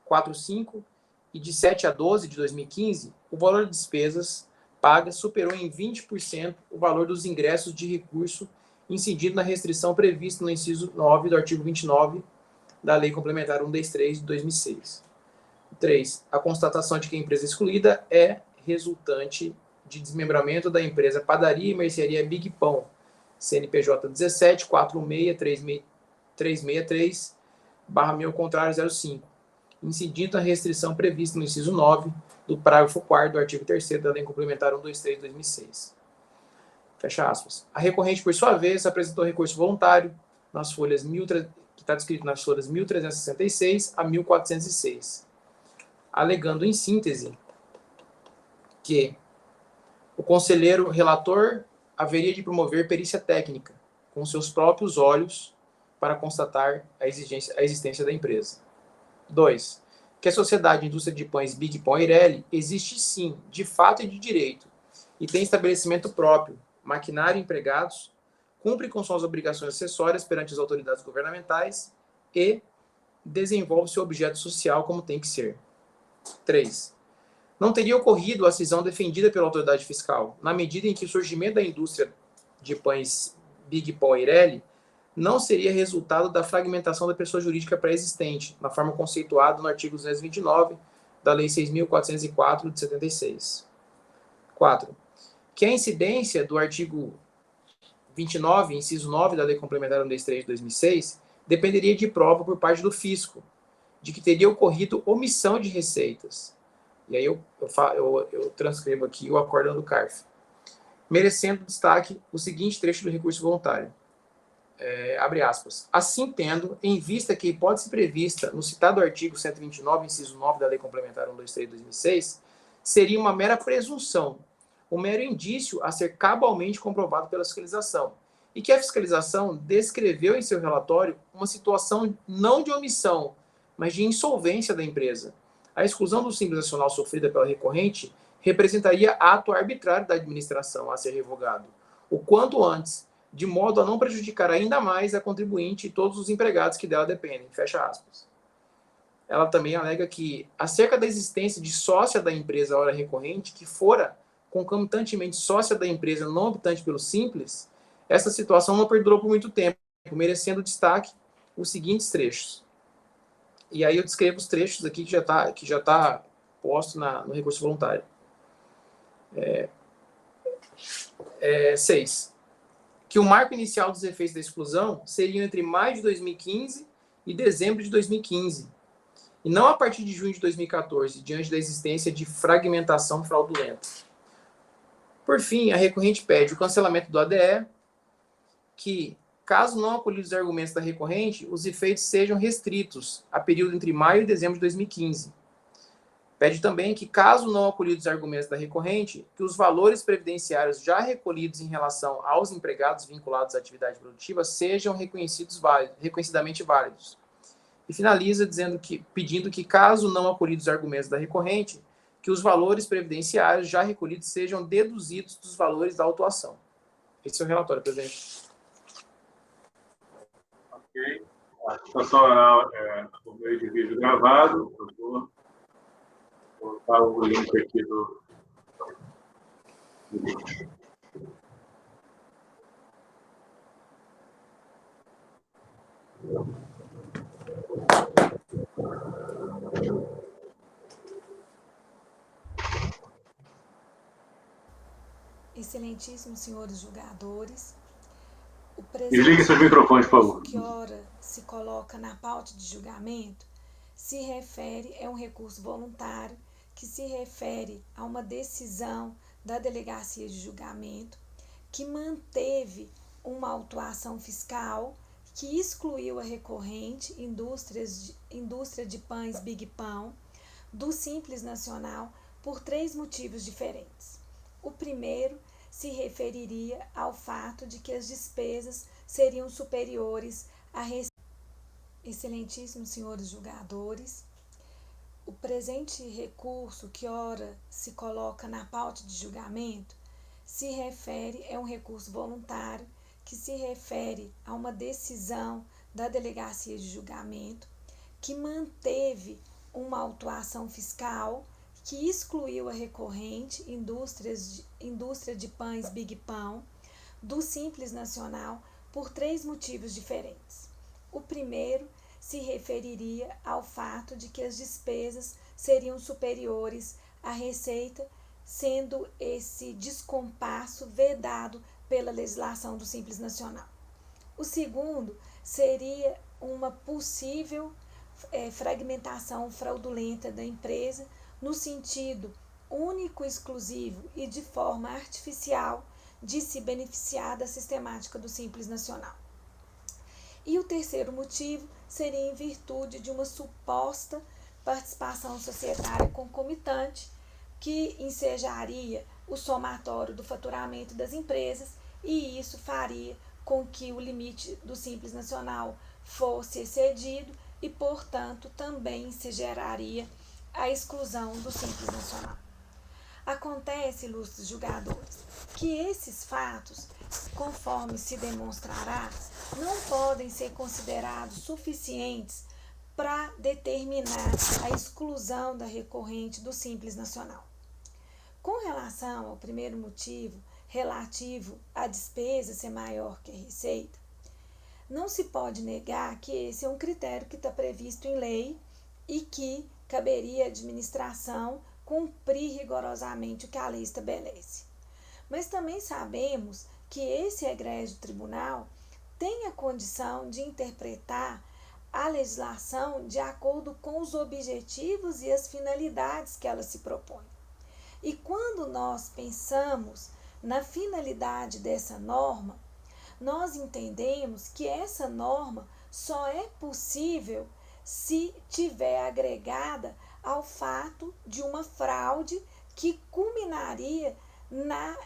4, 5 e de 7 a 12 de 2015, o valor de despesas pagas superou em 20% o valor dos ingressos de recurso incidido na restrição prevista no inciso 9 do artigo 29 da Lei Complementar 123 de 2006. 3. A constatação de que a empresa excluída é resultante de desmembramento da empresa Padaria e Mercearia Big Pão, CNPJ 17 46 363 /1000/05, incidindo a restrição prevista no inciso 9 do parágrafo 4º do artigo 3º da Lei Complementar 123 de 2006. Fecha aspas. A recorrente, por sua vez, apresentou recurso voluntário nas folhas que está descrito nas folhas 1366 a 1406, alegando em síntese que o conselheiro relator haveria de promover perícia técnica com seus próprios olhos para constatar a existência da empresa. 2. Que a Sociedade de Indústria de Pães Big Pão Eireli existe sim, de fato e de direito, e tem estabelecimento próprio, maquinário e empregados, cumpre com suas obrigações acessórias perante as autoridades governamentais e desenvolve seu objeto social como tem que ser. 3. Não teria ocorrido a cisão defendida pela autoridade fiscal, na medida em que o surgimento da indústria de pães Big Pão Eireli não seria resultado da fragmentação da pessoa jurídica pré-existente, na forma conceituada no artigo 229 da Lei 6.404 de 76. 4. Que a incidência do artigo 29, inciso 9 da Lei Complementar 123 de 2006, dependeria de prova por parte do fisco, de que teria ocorrido omissão de receitas. E aí eu transcrevo aqui o acórdão do CARF. Merecendo destaque o seguinte trecho do recurso voluntário. Abre aspas. Assim tendo, em vista que a hipótese prevista no citado artigo 129, inciso 9 da Lei Complementar 123 de 2006, seria uma mera presunção, um mero indício a ser cabalmente comprovado pela fiscalização, e que a fiscalização descreveu em seu relatório uma situação não de omissão, mas de insolvência da empresa. A exclusão do Simples Nacional sofrida pela recorrente representaria ato arbitrário da administração a ser revogado, o quanto antes, de modo a não prejudicar ainda mais a contribuinte e todos os empregados que dela dependem. Fecha aspas. Ela também alega que, acerca da existência de sócia da empresa hora recorrente, que fora concomitantemente sócia da empresa não optante pelo Simples, essa situação não perdurou por muito tempo, merecendo destaque os seguintes trechos. E aí eu descrevo os trechos aqui que já tá posto no recurso voluntário. 6. Que o marco inicial dos efeitos da exclusão seria entre maio de 2015 e dezembro de 2015, e não a partir de junho de 2014, diante da existência de fragmentação fraudulenta. Por fim, a recorrente pede o cancelamento do ADE, que, caso não acolhidos os argumentos da recorrente, os efeitos sejam restritos a período entre maio e dezembro de 2015. Pede também que, caso não acolhidos os argumentos da recorrente, que os valores previdenciários já recolhidos em relação aos empregados vinculados à atividade produtiva sejam reconhecidamente válidos. E finaliza pedindo que, caso não acolhidos os argumentos da recorrente, que os valores previdenciários já recolhidos sejam deduzidos dos valores da autuação. Esse é o relatório, presidente. Ok. A citação oral é por meio de vídeo gravado. Eu vou colocar o link aqui do vídeo. Excelentíssimos senhores julgadores, Desligue seus microfones, por favor. que ora se coloca na pauta de julgamento se refere é um recurso voluntário que se refere a uma decisão da delegacia de julgamento que manteve uma autuação fiscal que excluiu a recorrente indústria de pães Big Pão do Simples Nacional por 3 motivos diferentes. O primeiro se referiria ao fato de que as despesas seriam superiores à receita. Excelentíssimos senhores julgadores, o presente recurso que ora se coloca na pauta de julgamento se refere é um recurso voluntário que se refere a uma decisão da delegacia de julgamento que manteve uma autuação fiscal que excluiu a recorrente indústria de pães Big Pão do Simples Nacional por 3 motivos diferentes. O primeiro se referiria ao fato de que as despesas seriam superiores à receita, sendo esse descompasso vedado pela legislação do Simples Nacional. O segundo seria uma possível fragmentação fraudulenta da empresa no sentido único, exclusivo e de forma artificial de se beneficiar da sistemática do Simples Nacional. E o terceiro motivo seria em virtude de uma suposta participação societária concomitante que ensejaria o somatório do faturamento das empresas e isso faria com que o limite do Simples Nacional fosse excedido e, portanto, também se geraria a exclusão do Simples Nacional. Acontece, ilustres julgadores, que esses fatos, conforme se demonstrará, não podem ser considerados suficientes para determinar a exclusão da recorrente do Simples Nacional. Com relação ao primeiro motivo, relativo à despesa ser maior que a receita, não se pode negar que esse é um critério que está previsto em lei e que caberia à administração cumprir rigorosamente o que a lei estabelece. Mas também sabemos que esse egrégio tribunal tem a condição de interpretar a legislação de acordo com os objetivos e as finalidades que ela se propõe. E quando nós pensamos na finalidade dessa norma, nós entendemos que essa norma só é possível se tiver agregada ao fato de uma fraude que culminaria na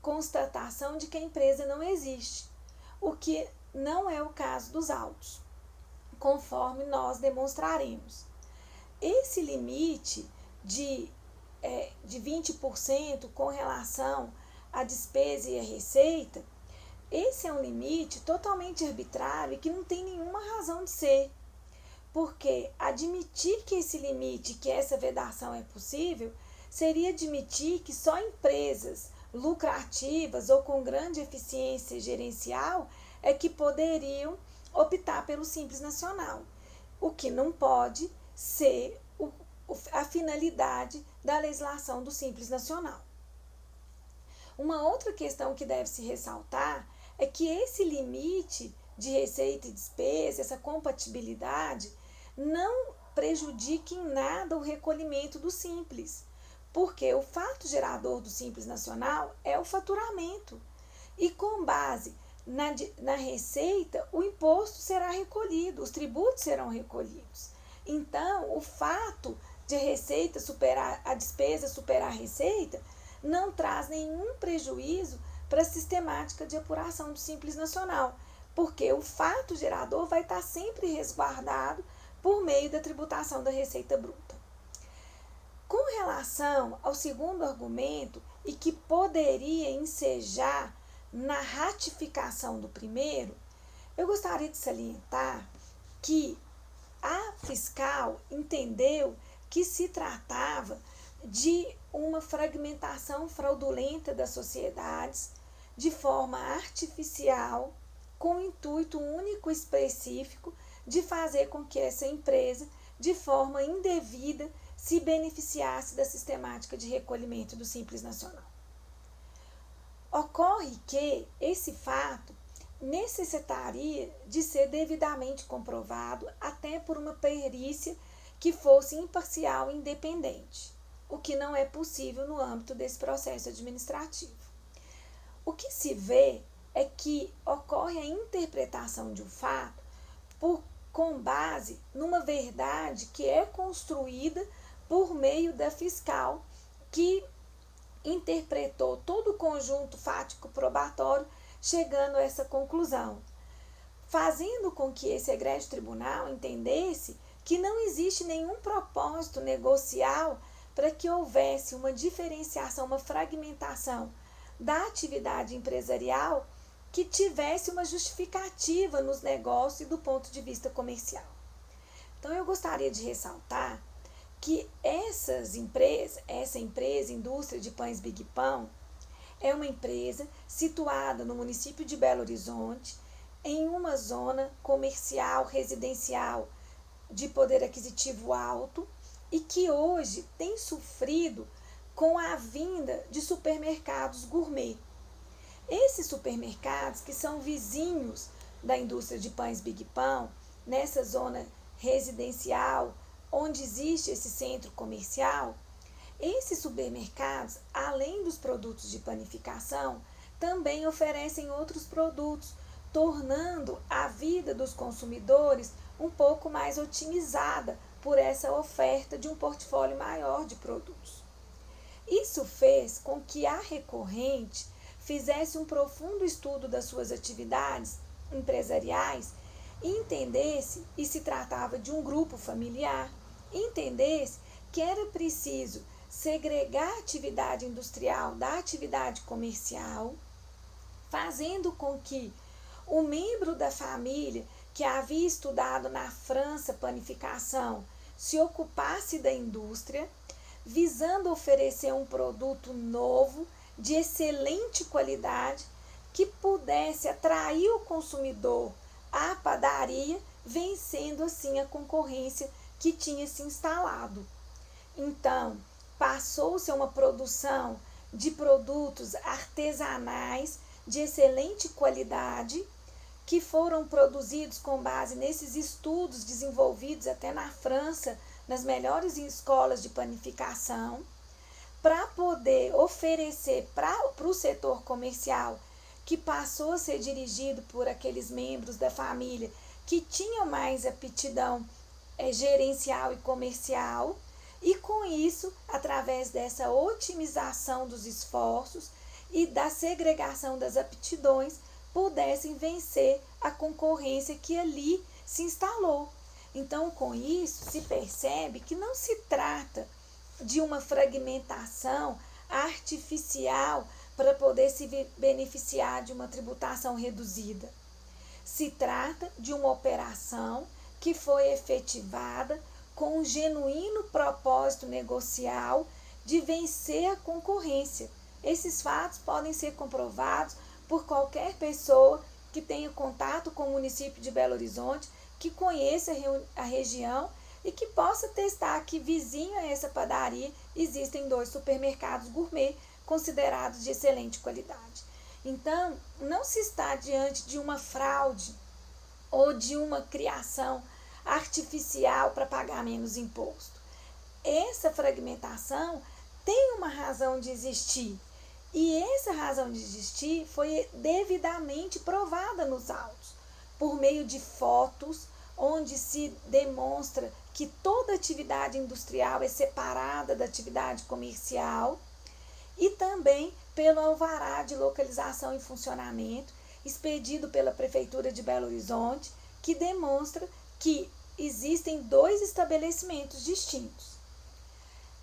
constatação de que a empresa não existe, o que não é o caso dos autos, conforme nós demonstraremos. Esse limite de 20% com relação à despesa e à receita, esse é um limite totalmente arbitrário e que não tem nenhuma razão de ser, porque admitir que esse limite, que essa vedação é possível, seria admitir que só empresas lucrativas ou com grande eficiência gerencial é que poderiam optar pelo Simples Nacional, o que não pode ser a finalidade da legislação do Simples Nacional. Uma outra questão que deve se ressaltar é que esse limite de receita e despesa, essa compatibilidade, não prejudica em nada o recolhimento do Simples, porque o fato gerador do Simples Nacional é o faturamento. E com base na receita, o imposto será recolhido, os tributos serão recolhidos. Então, o fato de a despesa superar a receita não traz nenhum prejuízo para a sistemática de apuração do Simples Nacional, porque o fato gerador vai estar sempre resguardado por meio da tributação da receita bruta. Com relação ao segundo argumento, e que poderia ensejar na ratificação do primeiro, eu gostaria de salientar que a fiscal entendeu que se tratava de uma fragmentação fraudulenta das sociedades de forma artificial, com o intuito único e específico de fazer com que essa empresa, de forma indevida, se beneficiasse da sistemática de recolhimento do Simples Nacional. Ocorre que esse fato necessitaria de ser devidamente comprovado até por uma perícia que fosse imparcial e independente, o que não é possível no âmbito desse processo administrativo. O que se vê é que ocorre a interpretação de um fato com base numa verdade que é construída por meio da fiscal, que interpretou todo o conjunto fático probatório, chegando a essa conclusão, fazendo com que esse egrégio tribunal entendesse que não existe nenhum propósito negocial para que houvesse uma diferenciação, uma fragmentação da atividade empresarial que tivesse uma justificativa nos negócios e do ponto de vista comercial. Então, eu gostaria de ressaltar que essa empresa, Indústria de Pães Big Pão, é uma empresa situada no município de Belo Horizonte, em uma zona comercial, residencial, de poder aquisitivo alto, e que hoje tem sofrido com a vinda de supermercados gourmet. Esses supermercados, que são vizinhos da indústria de pães Big Pão, nessa zona residencial, onde existe esse centro comercial, esses supermercados, além dos produtos de panificação, também oferecem outros produtos, tornando a vida dos consumidores um pouco mais otimizada por essa oferta de um portfólio maior de produtos. Isso fez com que a recorrente fizesse um profundo estudo das suas atividades empresariais e entendesse, e se tratava de um grupo familiar, entendesse que era preciso segregar a atividade industrial da atividade comercial, fazendo com que o membro da família que havia estudado na França panificação se ocupasse da indústria, visando oferecer um produto novo, de excelente qualidade, que pudesse atrair o consumidor à padaria, vencendo assim a concorrência que tinha se instalado. Então, passou-se a uma produção de produtos artesanais de excelente qualidade, que foram produzidos com base nesses estudos desenvolvidos até na França, nas melhores escolas de panificação, para poder oferecer para o setor comercial, que passou a ser dirigido por aqueles membros da família que tinham mais aptidão gerencial e comercial, e com isso, através dessa otimização dos esforços e da segregação das aptidões, pudessem vencer a concorrência que ali se instalou. Então, com isso, se percebe que não se trata de uma fragmentação artificial para poder se beneficiar de uma tributação reduzida. Se trata de uma operação que foi efetivada com um genuíno propósito negocial de vencer a concorrência. Esses fatos podem ser comprovados por qualquer pessoa que tenha contato com o município de Belo Horizonte, que conheça a região e que possa testar que vizinho a essa padaria existem 2 supermercados gourmet considerados de excelente qualidade. Então, não se está diante de uma fraude ou de uma criação artificial para pagar menos imposto. Essa fragmentação tem uma razão de existir, e essa razão de existir foi devidamente provada nos autos, por meio de fotos, onde se demonstra que toda atividade industrial é separada da atividade comercial, e também pelo alvará de localização e funcionamento, expedido pela Prefeitura de Belo Horizonte, que demonstra que existem 2 estabelecimentos distintos.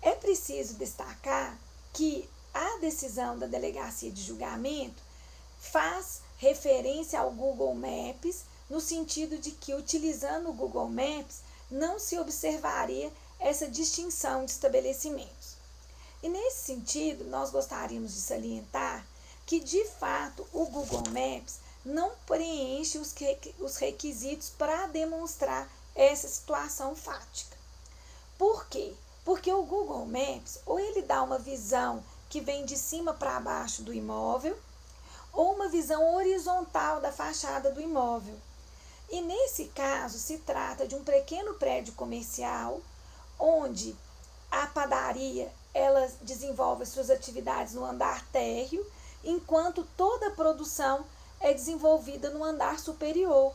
É preciso destacar que a decisão da Delegacia de Julgamento faz referência ao Google Maps, no sentido de que, utilizando o Google Maps, não se observaria essa distinção de estabelecimentos. E nesse sentido, nós gostaríamos de salientar que, de fato, o Google Maps não preenche os requisitos para demonstrar essa situação fática. Por quê? Porque o Google Maps, ou ele dá uma visão que vem de cima para baixo do imóvel, ou uma visão horizontal da fachada do imóvel. E nesse caso se trata de um pequeno prédio comercial, onde a padaria ela desenvolve suas atividades no andar térreo, enquanto toda a produção é desenvolvida no andar superior.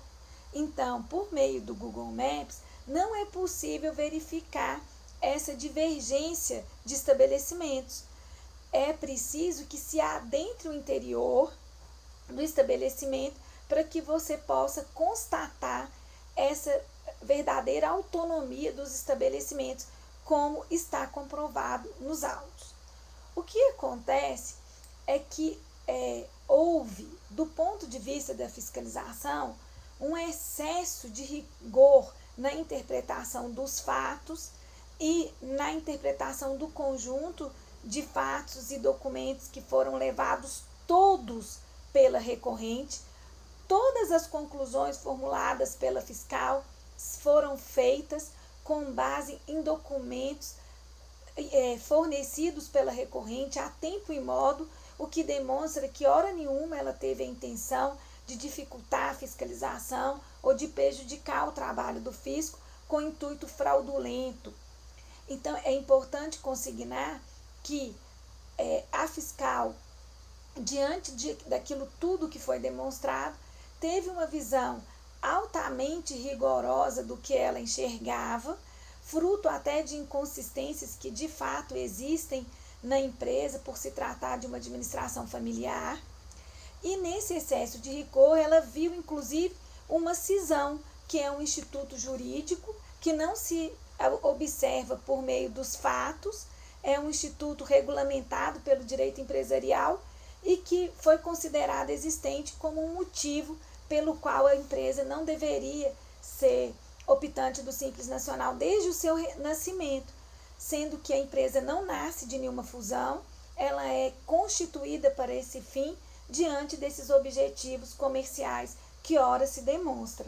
Então, por meio do Google Maps, não é possível verificar essa divergência de estabelecimentos. É preciso que se adentre o interior do estabelecimento para que você possa constatar essa verdadeira autonomia dos estabelecimentos, como está comprovado nos autos. O que acontece é que houve, do ponto de vista da fiscalização, um excesso de rigor na interpretação dos fatos e na interpretação do conjunto de fatos e documentos que foram levados todos pela recorrente. Todas as conclusões formuladas pela fiscal foram feitas com base em documentos fornecidos pela recorrente a tempo e modo, o que demonstra que hora nenhuma ela teve a intenção de dificultar a fiscalização ou de prejudicar o trabalho do fisco com intuito fraudulento. Então, é importante consignar que a fiscal, diante daquilo tudo que foi demonstrado, teve uma visão altamente rigorosa do que ela enxergava, fruto até de inconsistências que de fato existem na empresa por se tratar de uma administração familiar. E nesse excesso de rigor, ela viu inclusive uma cisão, que é um instituto jurídico que não se observa por meio dos fatos, é um instituto regulamentado pelo direito empresarial e que foi considerado existente como um motivo pelo qual a empresa não deveria ser optante do Simples Nacional desde o seu nascimento, sendo que a empresa não nasce de nenhuma fusão, ela é constituída para esse fim diante desses objetivos comerciais que ora se demonstra.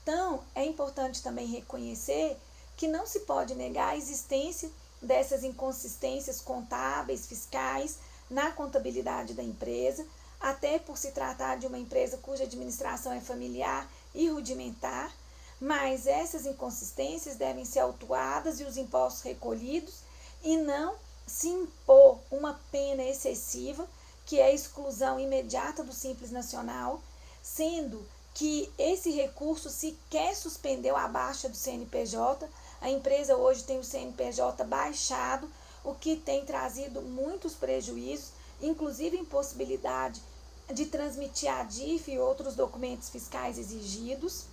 Então, é importante também reconhecer que não se pode negar a existência dessas inconsistências contábeis, fiscais, na contabilidade da empresa, até por se tratar de uma empresa cuja administração é familiar e rudimentar, mas essas inconsistências devem ser autuadas e os impostos recolhidos e não se impor uma pena excessiva, que é a exclusão imediata do Simples Nacional, sendo que esse recurso sequer suspendeu a baixa do CNPJ. A empresa hoje tem o CNPJ baixado, o que tem trazido muitos prejuízos, inclusive impossibilidade de transmitir a DIF e outros documentos fiscais exigidos.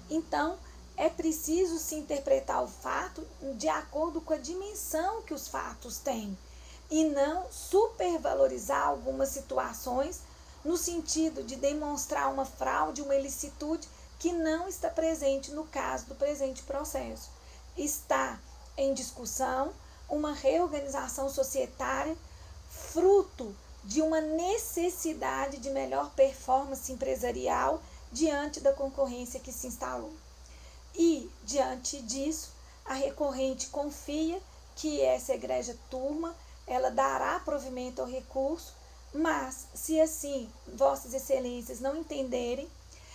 Então, é preciso se interpretar o fato de acordo com a dimensão que os fatos têm e não supervalorizar algumas situações no sentido de demonstrar uma fraude, uma ilicitude que não está presente no caso do presente processo. Está em discussão uma reorganização societária fruto de uma necessidade de melhor performance empresarial diante da concorrência que se instalou. E, diante disso, a recorrente confia que essa egrégia turma ela dará provimento ao recurso, mas, se assim vossas excelências não entenderem,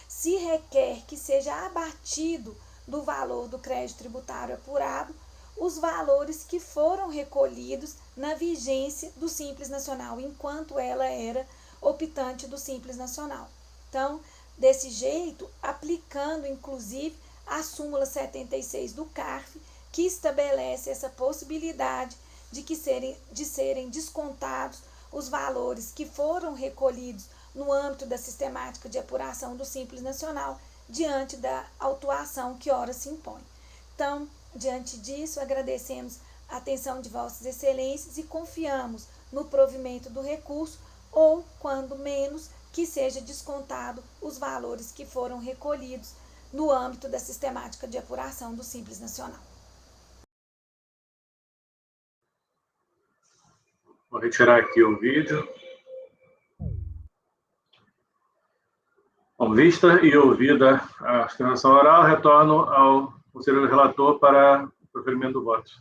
se requer que seja abatido do valor do crédito tributário apurado os valores que foram recolhidos na vigência do Simples Nacional, enquanto ela era optante do Simples Nacional. Então, desse jeito, aplicando inclusive a súmula 76 do CARF, que estabelece essa possibilidade de serem descontados os valores que foram recolhidos no âmbito da sistemática de apuração do Simples Nacional, diante da autuação que ora se impõe. Então, diante disso, agradecemos a atenção de vossas excelências e confiamos no provimento do recurso ou, quando menos, que seja descontado os valores que foram recolhidos no âmbito da sistemática de apuração do Simples Nacional. Vou retirar aqui o vídeo. Bom, vista e ouvida a explanação oral, retorno ao conselheiro relator para o proferimento do voto.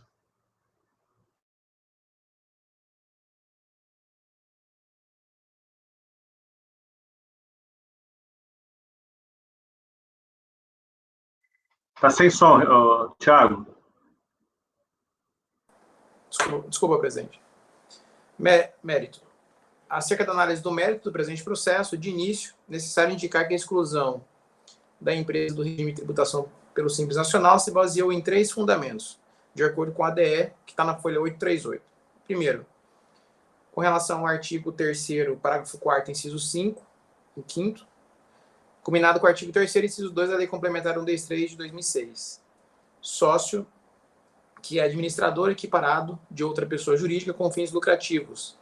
Está sem som, Thiago. Desculpa, presidente. Mérito. Acerca da análise do mérito do presente processo, de início, necessário indicar que a exclusão da empresa do regime de tributação pelo Simples Nacional se baseou em 3 fundamentos, de acordo com a ADE, que está na folha 838. Primeiro, com relação ao artigo 3º, parágrafo 4º, inciso 5, e 5º, combinado com o artigo 3º, inciso 2 da Lei Complementar 123 de 2006. Sócio que é administrador equiparado de outra pessoa jurídica com fins lucrativos,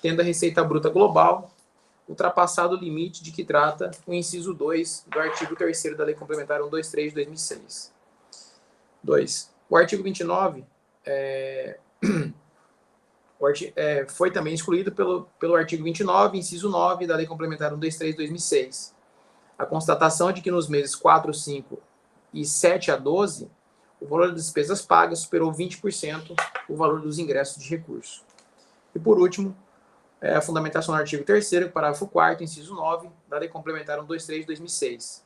tendo a receita bruta global ultrapassado o limite de que trata o inciso 2 do artigo 3º da Lei Complementar 123 de 2006. 2. O artigo 29 foi também excluído pelo artigo 29, inciso 9 da Lei Complementar 123 de 2006. A constatação de que nos meses 4, 5 e 7 a 12, o valor das despesas pagas superou 20% o valor dos ingressos de recurso. E, por último, a fundamentação no artigo 3º, parágrafo 4º, inciso 9, da Lei Complementar 123 de 2006,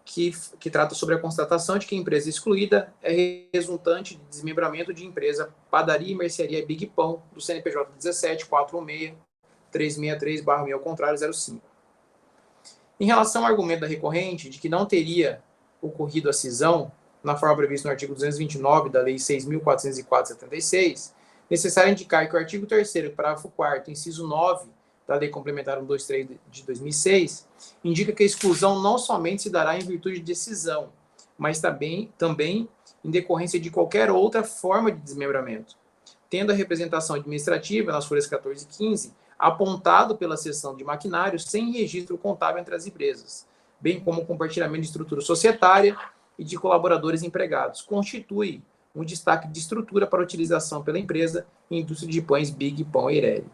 que trata sobre a constatação de que a empresa excluída é resultante de desmembramento de empresa Padaria e Mercearia Big Pão, do CNPJ 17.416.363/meio ao contrário 05. Em relação ao argumento da recorrente de que não teria ocorrido a cisão, na forma prevista no artigo 229 da Lei 6.404/76, necessário indicar que o artigo 3º, parágrafo 4º, inciso 9 da Lei Complementar 123 de 2006, indica que a exclusão não somente se dará em virtude de decisão, mas também em decorrência de qualquer outra forma de desmembramento, tendo a representação administrativa, nas folhas 14 e 15, apontado pela seção de maquinário sem registro contábil entre as empresas, bem como o compartilhamento de estrutura societária e de colaboradores empregados, constitui um destaque de estrutura para utilização pela empresa em indústria de pães Big Pão Eireli.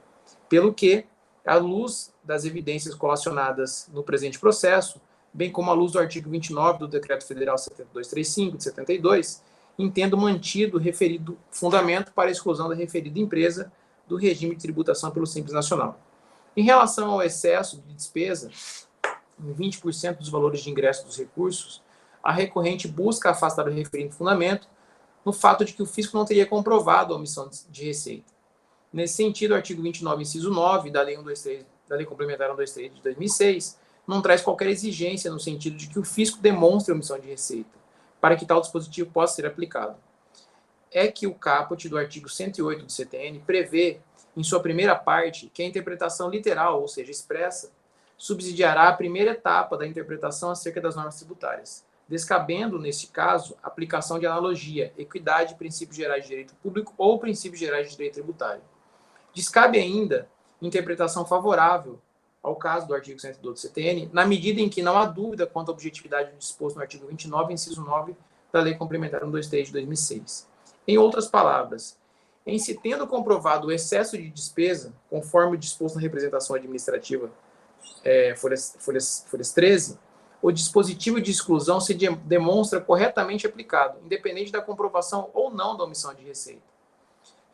Pelo que, à luz das evidências colacionadas no presente processo, bem como à luz do artigo 29 do Decreto Federal 7235 de 72, entendo mantido o referido fundamento para a exclusão da referida empresa do regime de tributação pelo Simples Nacional. Em relação ao excesso de despesa, em 20% dos valores de ingresso dos recursos, a recorrente busca afastar o referido fundamento no fato de que o fisco não teria comprovado a omissão de receita. Nesse sentido, o artigo 29, inciso 9 da Lei 123, da Lei Complementar 123 de 2006, não traz qualquer exigência no sentido de que o fisco demonstre a omissão de receita, para que tal dispositivo possa ser aplicado. É que o caput do artigo 108 do CTN prevê, em sua primeira parte, que a interpretação literal, ou seja, expressa, subsidiará a primeira etapa da interpretação acerca das normas tributárias, descabendo, neste caso, a aplicação de analogia, equidade, princípios gerais de direito público ou princípios gerais de direito tributário. Descabe ainda interpretação favorável ao caso do artigo 112 do CTN, na medida em que não há dúvida quanto à objetividade do disposto no artigo 29, inciso 9, da Lei Complementar 123 de 2006. Em outras palavras, em se tendo comprovado o excesso de despesa, conforme disposto na representação administrativa, folhas 13, o dispositivo de exclusão se demonstra corretamente aplicado, independente da comprovação ou não da omissão de receita.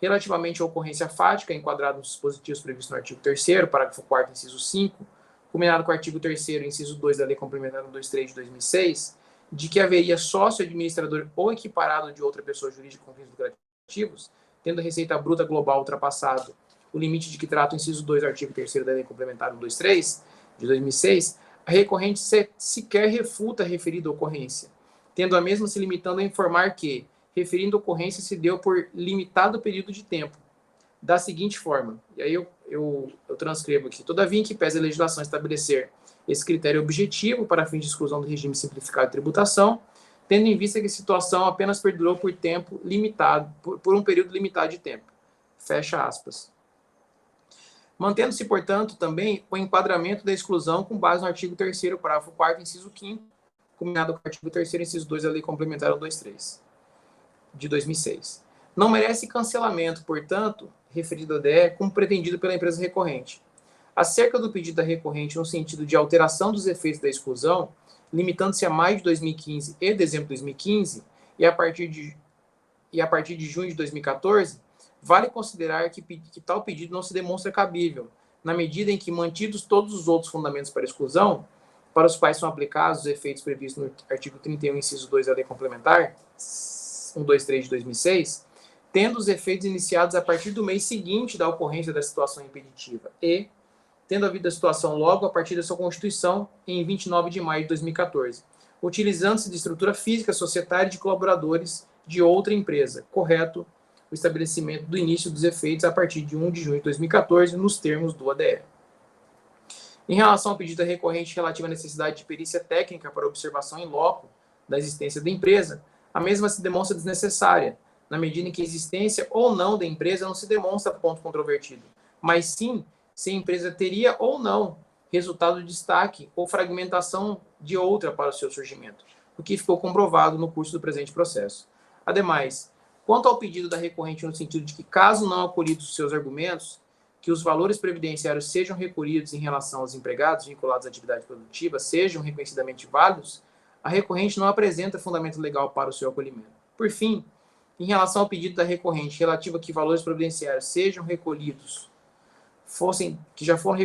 Relativamente à ocorrência fática, enquadrada nos dispositivos previstos no artigo 3º, parágrafo 4º, inciso 5, combinado com o artigo 3º, inciso 2 da Lei Complementar 123 de 2006, de que haveria sócio administrador ou equiparado de outra pessoa jurídica com fins lucrativos, tendo a receita bruta global ultrapassado o limite de que trata o inciso 2 do artigo 3º da Lei Complementar 123 de 2006, a recorrente sequer refuta a referida ocorrência, tendo a mesma se limitando a informar que, referindo a ocorrência, se deu por limitado período de tempo, da seguinte forma, e aí eu transcrevo aqui: todavia, em que pese a legislação estabelecer esse critério objetivo para fins de exclusão do regime simplificado de tributação, tendo em vista que a situação apenas perdurou por tempo limitado, por um período limitado de tempo. Fecha aspas. Mantendo-se, portanto, também o enquadramento da exclusão com base no artigo 3º, parágrafo 4º, inciso 5º, combinado com o artigo 3º, inciso 2 da Lei Complementar 123, de 2006. Não merece cancelamento, portanto, referido a DE, como pretendido pela empresa recorrente. Acerca do pedido da recorrente no sentido de alteração dos efeitos da exclusão, limitando-se a maio de 2015 e dezembro de 2015, e a partir de junho de 2014, vale considerar que tal pedido não se demonstra cabível, na medida em que, mantidos todos os outros fundamentos para exclusão, para os quais são aplicados os efeitos previstos no artigo 31, inciso 2 da Lei Complementar 123 de 2006, tendo os efeitos iniciados a partir do mês seguinte da ocorrência da situação impeditiva e tendo havido a situação logo a partir da sua constituição em 29 de maio de 2014, utilizando-se de estrutura física societária de colaboradores de outra empresa, correto o estabelecimento do início dos efeitos a partir de 1 de junho de 2014, nos termos do ADR. Em relação ao pedido recorrente relativo à necessidade de perícia técnica para observação em loco da existência da empresa, a mesma se demonstra desnecessária, na medida em que a existência ou não da empresa não se demonstra ponto controvertido, mas sim se a empresa teria ou não resultado de destaque ou fragmentação de outra para o seu surgimento, o que ficou comprovado no curso do presente processo. Ademais, quanto ao pedido da recorrente no sentido de que, caso não acolhidos os seus argumentos, que os valores previdenciários sejam recolhidos em relação aos empregados vinculados à atividade produtiva sejam reconhecidamente válidos, a recorrente não apresenta fundamento legal para o seu acolhimento. Por fim, em relação ao pedido da recorrente relativo a que valores previdenciários sejam recolhidos, que já foram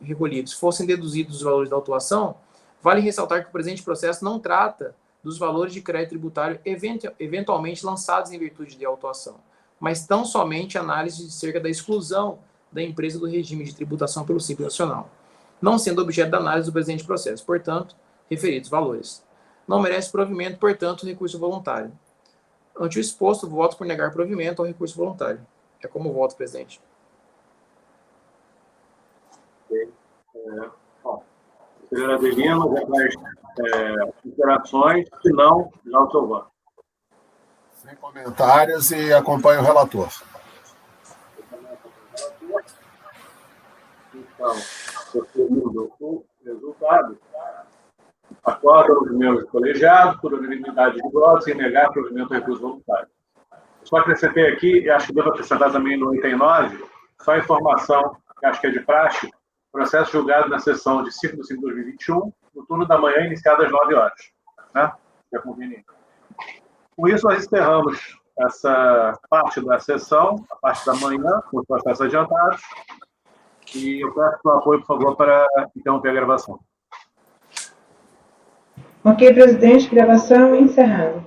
recolhidos, fossem deduzidos os valores da autuação, vale ressaltar que o presente processo não trata dos valores de crédito tributário eventualmente lançados em virtude de autuação, mas tão somente análise cerca da exclusão da empresa do regime de tributação pelo Simples Nacional, não sendo objeto da análise do presente processo, portanto, referidos valores. Não merece provimento, portanto, o recurso voluntário. Ante o exposto, voto por negar provimento ao recurso voluntário. É como voto, presidente. Senhora Adelina, já traz interações, se não, já o seu voto. Sem comentários e acompanho o relator. Então, conferindo o resultado, acordo os meus colegiados, por unanimidade de votos, em negar provimento do recurso voluntário. Só acrescentei aqui, e acho que devo acrescentar também no item 9, só a informação, que acho que é de praxe, processo julgado na sessão de 5 de 5 de 2021, no turno da manhã, iniciado às 9 horas. Né? É conveniente. Com isso, nós encerramos essa parte da sessão, a parte da manhã, com os processos adiantados, e eu peço o apoio, por favor, para interromper a gravação. Ok, presidente, gravação encerrada.